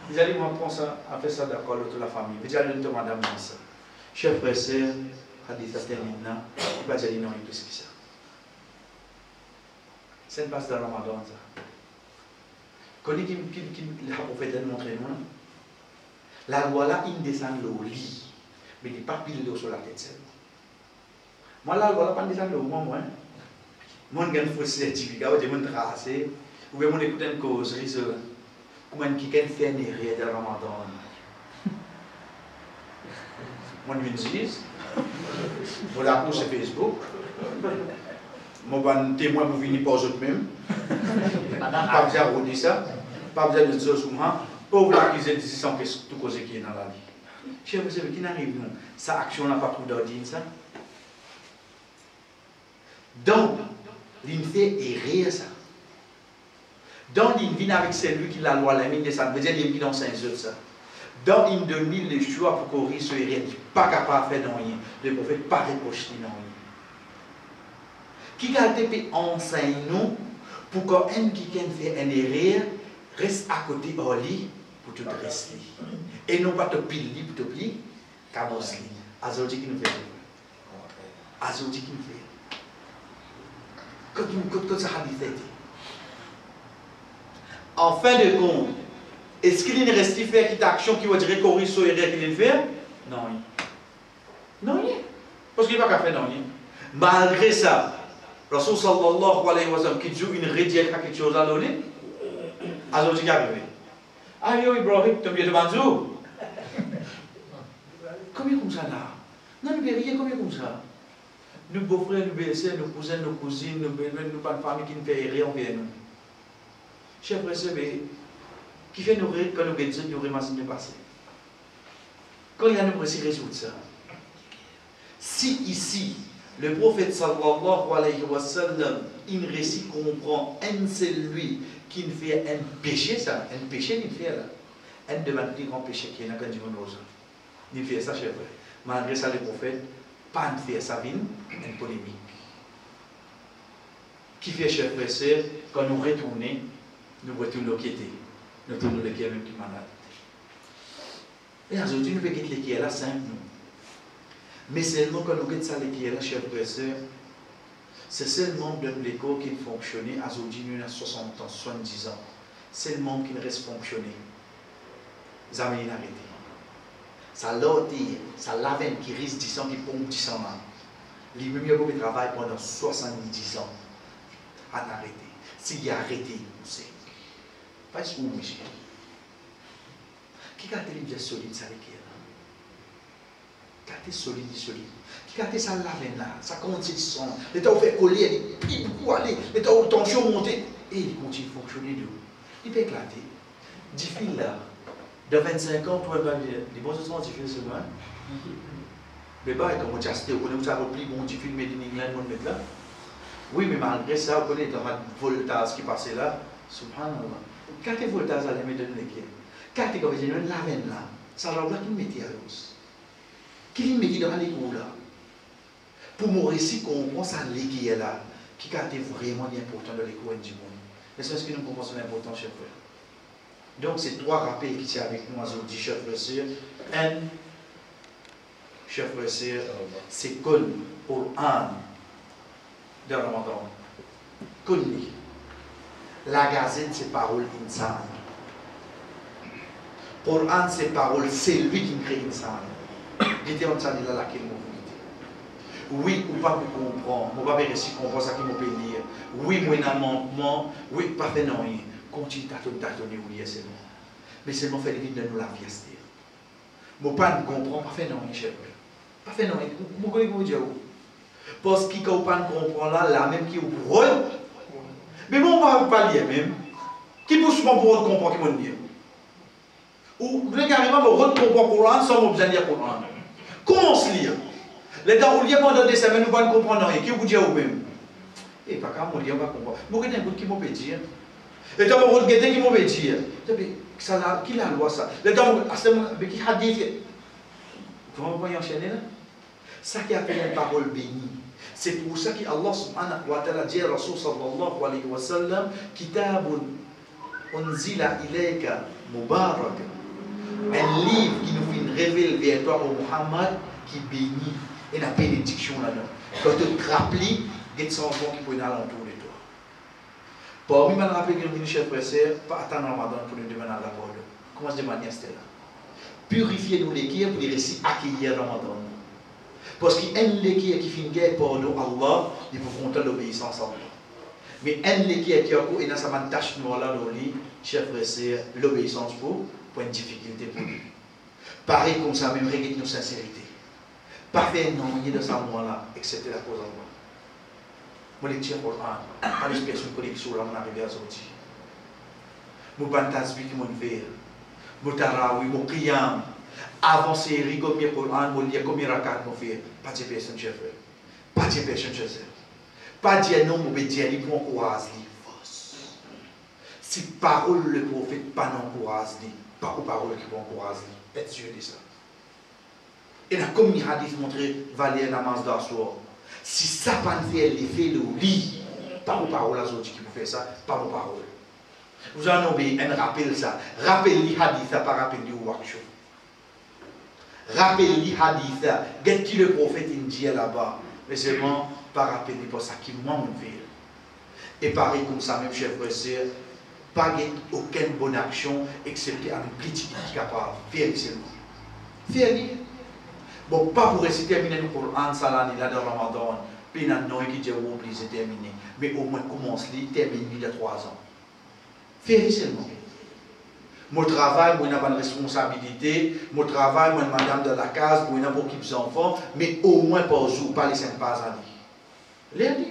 Il a dit, moi, prends ça, a fait ça d'accord, toute la famille. Il dit, allez, madame, ça. Chers frères et sœurs, hadith a terminé, il ne va pas dire non, il plus que ça. C'est une passe de Ramadan, ça. Connais qui le prophète nous montré nous? La loi là, il descend au lit, mais il n'est pas pile d'eau sur la tête seulement. Moi, la loi là, pas descend au moi. Moi, je suis un certificat, je suis un tracé, ou bien je écoute une causerie sur comment quelqu'un fait un erreur de Ramadan. Moi, je dis, je la pousse sur Facebook. Moi, je suis témoin pour venir pour eux même. Pas besoin de dire ça. Pas besoin de dire ça. Pas vous l'accuser de décision que tout cause qui est dans la vie. Chers frères, qui n'arrive nous, sa action n'a pas trop d'ordine ça. Donc, l'une fait errer ça. Donc, il vient avec celui qui la loi, la mine, ça veut dire qu'il est dans 5 heures ça. Donc, il donne le choix pour corriger ce erreur. Il n'est pas capable de faire rien. Le prophète n'est pas reproché non rien. Qui a été enseigne nous pour qu'un qui fait un erreur reste à côté au lit pour tout rester. Et non pas te pile pour te plier, car on se lit. Azoti qui nous fait. Azoti qui nous fait. Quand ça a dit. En fin de compte, est-ce qu'il ne reste faire cette action qui va dire corriger sur erreur qu'il fait? Non. Non. Parce qu'il n'est pas qu'à faire non. Malgré ça, Rasul sallallahu alayhi wa sallam qui joue une rédielle à quelque chose à l'olé, Azoti qui arrive. Ah yo Ibrahim, tu es devant nous. Combien comme ça là? Non, nous ne rien combien comme ça. Nos beaux-frères, nos belles-sœurs, nos cousins, nos cousines, nos familles qui ne font rien envers nous. Chers frères et sœurs, qui fait nous rire quand nous disons nous ramassons de passé. Quand il y a nous réussi à résoudre ça. Si ici, le prophète sallallahu alayhi wa sallam, il réussit comprend un seul lui qui ne fait un péché, ça, un péché, il fait là. Un de mes plus grands péchés qui est dans le monde. Il fait ça, chers frères. Malgré ça, le prophète, pas de faire sa vie, une polémique. Qui fait, chers frères et sœurs, quand nous retournons au quitter. Nous retournons le qui est même qui malade. Et aujourd'hui, nous pouvons quitter le qui est là, simple. Mais seulement quand nous quittons ça, le qui est là, chers frères et sœurs, c'est seulement de l'école qui fonctionnait, aujourd'hui, nous avons 60 ans, 70 ans. C'est le monde qui ne reste fonctionner. Ça m'a arrêté. Ça l'autre, ça l'avait qui risque 10 ans, qui pompe 10 ans là. Lui-même, il a beaucoup de travail pendant 70 ans. À arrêter. S'il a arrêté, c'est. Pas ce que vous monsieur. Qui a été bien solide, ça l'équipe là? Qui a été solide, Qui a été ça l'avait là? Ça compte 10 ans. L'État fait coller, il peut aller, l'État a tension monter. Et il continue à fonctionner de haut. Il peut éclater. 10 fils là. De 25 ans, toi, les bons sont 10 fils seulement. Mais bah, comme on chaste, on connaît ça repli, bon, 10 fils, mais in England, on met là. Oui, mais malgré ça, on connaît dans le voltage qui passait là. Subhanallah. Quand tu voltage à la mettre dans l'équipe, quand tu as une lavenne là, ça va là qui mettait à l'os. Qui mettait dans l'école là. Pour mon récit, qu'on comprend ça l'équipe là, qui a été vraiment important dans l'école du monde. Mais c'est ce que nous comprenons l'important, chers frères. Donc, c'est 3 rappels qui sont avec nous aujourd'hui, chers frères et sœurs. Un, chers frères et sœurs, c'est Qul Qur'an de Ramadan. Qul. La gazette, c'est parole insan. Qur'an, c'est parole, c'est lui qui crée insan. Dites on ça dit là laquelle vous oui ou pas pour comprendre. Moi, pas réussir à comprendre ça qui m'a peut dire. Oui, moi, un amendement. Oui, pas fait non rien. Continue à tâtonner, oublier c'est bon. Mais seulement faire des vies de nous la vie. Moi, pas ne comprendre, pas fait non rien, chef. Pas fait non rien. Vous connaissez comment dire où? Parce qu'il ne pas comprendre là, la même qui est au rôle. Mais bon, on va pas lire même. Qui pousse mon pour comprendre qui m'a dit? Ou, vous voulez carrément mon rôle comprendre le Coran sans besoin de lire le Coran. Comment se lire? Les temps où il y a pendant des semaines, nous ne pouvons pas comprendre rien. Qui vous dit ou même? Et pas quand on dit, on va comprendre. Moi, je qui m'a dire. Les temps où on qui m'a dire. Qui la loi ça? Les temps où qui a dit. Comment vous pouvez enchaîner là? Ça qui appelle une parole bénie. C'est pour ça qu'Allah subhanahu wa ta'ala dit à Rasul sallallahu alayhi wa sallam Kitabun unzila ilayka mubarak. Un livre qui nous révèle vers toi, au Muhammad, qui bénit et la bénédiction là-dedans. Quand tu te rappelles, il y a des enfants qui peuvent aller autour de toi. Parmi les rappels que nous venons chez frère, pas attendre Ramadan pour nous demander la pardon. Comment se demander à cela? Purifiez-nous les cœurs pour les récits accueillir Ramadan. Parce qu'il y a un qui fait une guerre pour nous, Allah, il faut compter l'obéissance à Allah. Mais un qui est et dans sa tâche là dans lui, chef frère, l'obéissance pour une difficulté pour lui. Pareil comme ça, même regarde nos sincérité. Pas faire non, il y a dans sa moi là, excepté la cause en moi. Moi, les tiens pour un, pas l'expression de connexion là, mon arrivé à sortir. Mon bantasbi qui m'ont fait, mon tarawi, mon qiyam, avancer, rigoler pour un, mon lire comme il raconte, mon fait, pas de personne chef frère. Pas de personne chef frère. Pas dire non, mais dire les bons courage, les forces. Si parole le prophète, pas non courage, pas aux paroles qui vont courage, être sûr de ça. Et là, comme il a dit, montrer valer la masse d'asseoir. Si ça pas fait l'effet de lit, pas aux paroles à autres qui vont faire ça, pas aux paroles. Vous en avez un rappel ça. Rappel li hadith, pas rappel li workshop. Rappel li hadith, qu'est-ce que le prophète dit là-bas? Mais seulement par rappel pour ça qui moi mon fait. Et pareil comme ça, même chef frère, pas aucune bonne action excepté avec petit qui est capable de faire seulement. Faire. Bon, pas pour réciter terminer le Coran, ça là, dans Ramadan, puis il y a un nom qui dit oublié, c'est terminé. Mais au moins commence li termine il y a 3 ans. Faire seulement. Mon travail, moi, j'ai une responsabilité. Mon travail, moi, madame de la case, moi, j'ai beaucoup d'enfants, mais au moins par jour, pas les 5 pages à lire. Lire.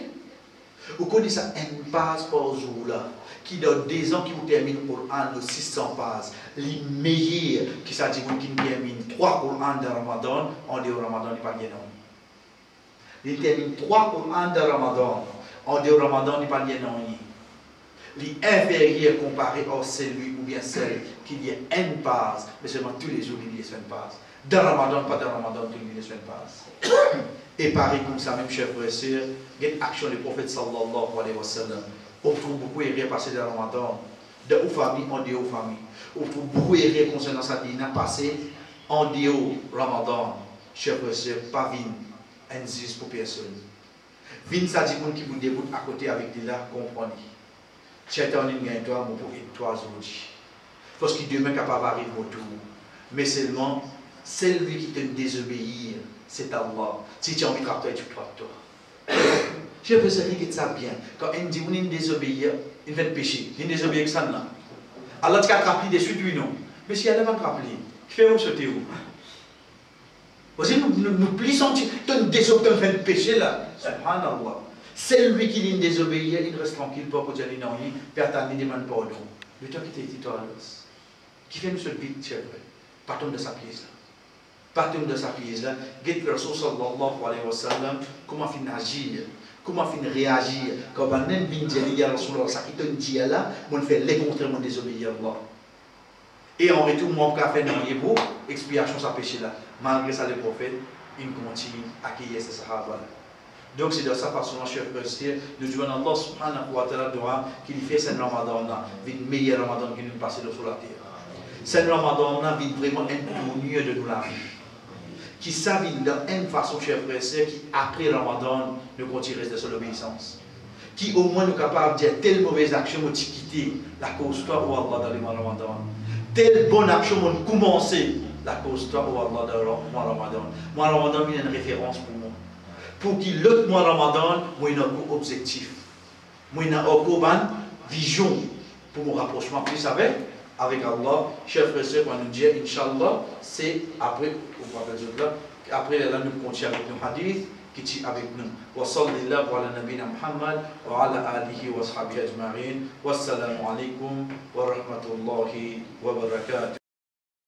Vous connaissez ça, une page par jour là, qui dans 2 ans qui vous termine pour un de 600 pages. Les meilleurs qui s'agit qui termine 3 pour un de Ramadan, en dehors Ramadan, il n'y a pas de nom. Il termine 3 pour un de Ramadan, en dehors Ramadan, il n'y a pas de nom. L'inférieur comparé à celui ou bien celle qui y a une passe, mais seulement tous les jours il y a une passe. Dans Ramadan, pas dans Ramadan, tous les jours il y a une passe. Et pareil comme ça, même chers frères et sœurs, il y a une action du prophète sallallahu alayhi wa sallam. On trouve beaucoup de passer dans Ramadan, de aux familles, en dehors aux familles. On trouve beaucoup de concernant sa vie, passé en dehors Ramadan. Chers frères et sœurs, pas vin, un zis pour personne. Vin, ça dit qui vous déboute à côté avec des là, comprenez. Chacun n'y gagne toi, mon pour toi aujourd'hui. Parce qu'il demain capable d'arriver au tour. Mais seulement, celui qui te désobéir, c'est Allah. Si tu as envie de tracter, tu tractes toi. Je veux dire ça bien. Quand on dit qu'on désobéir, il fait péché. Il désobéit que ça là. Allah t'a rappelé des suites, lui non. Mais si elle va te rappeler, fais où sauter où? Parce que nous plissons, tu désobéis, tu fais péché là. Subhanallah. Celui qui dit désobéir, il reste tranquille pour que tu aies non, personne ne demande pardon. Le temps qui t'est dit toi, qui fait nous se vite, cher frère, partons de sa pièce là. Partons de sa pièce là. Get le Rasul sallallahu alayhi wa sallam, comment fin agir, comment fin réagir. Quand on a un bin dit à Rasul, ça qui te dit là, on fait les contraires, on désobéir à Allah. Et en retour, mon frère fait non, il est beau, expiation sa péché là. Malgré ça, le prophète, il continue à accueillir ces sahaba là. Donc c'est de sa façon, chers frères, nous disons à Allah subhanahu wa ta'ala qu'il fait ce Ramadan, le meilleur Ramadan qui nous passe sur la terre. Ce Ramadan vit vraiment un tournure de nous la vie. Qui s'aville dans une façon, chers frères, qui après Ramadan, nous continuons à rester sur l'obéissance. Qui au moins nous capable de dire telle mauvaise action, nous quitter la cause toi ou Allah dans le mois Ramadan. Telle bonne action, nous commencer la cause toi ou Allah dans le mois Ramadan. Mois Ramadan, il y a une référence pour moi. Pour qu'il l'autre mois Ramadan, moi j'ai un objectif. Moi j'ai une vision pour mon rapprochement plus avec Allah. Chers frères et sœurs, on nous dit, Inch'Allah, c'est après, après là nous continuons avec nos hadiths qui sont avec nous. Wa sallallahu ala nabina Muhammad wa ala alihi wa sahbihi ajma'in. Wassalamu alaikum wa rahmatullahi wa barakatuh.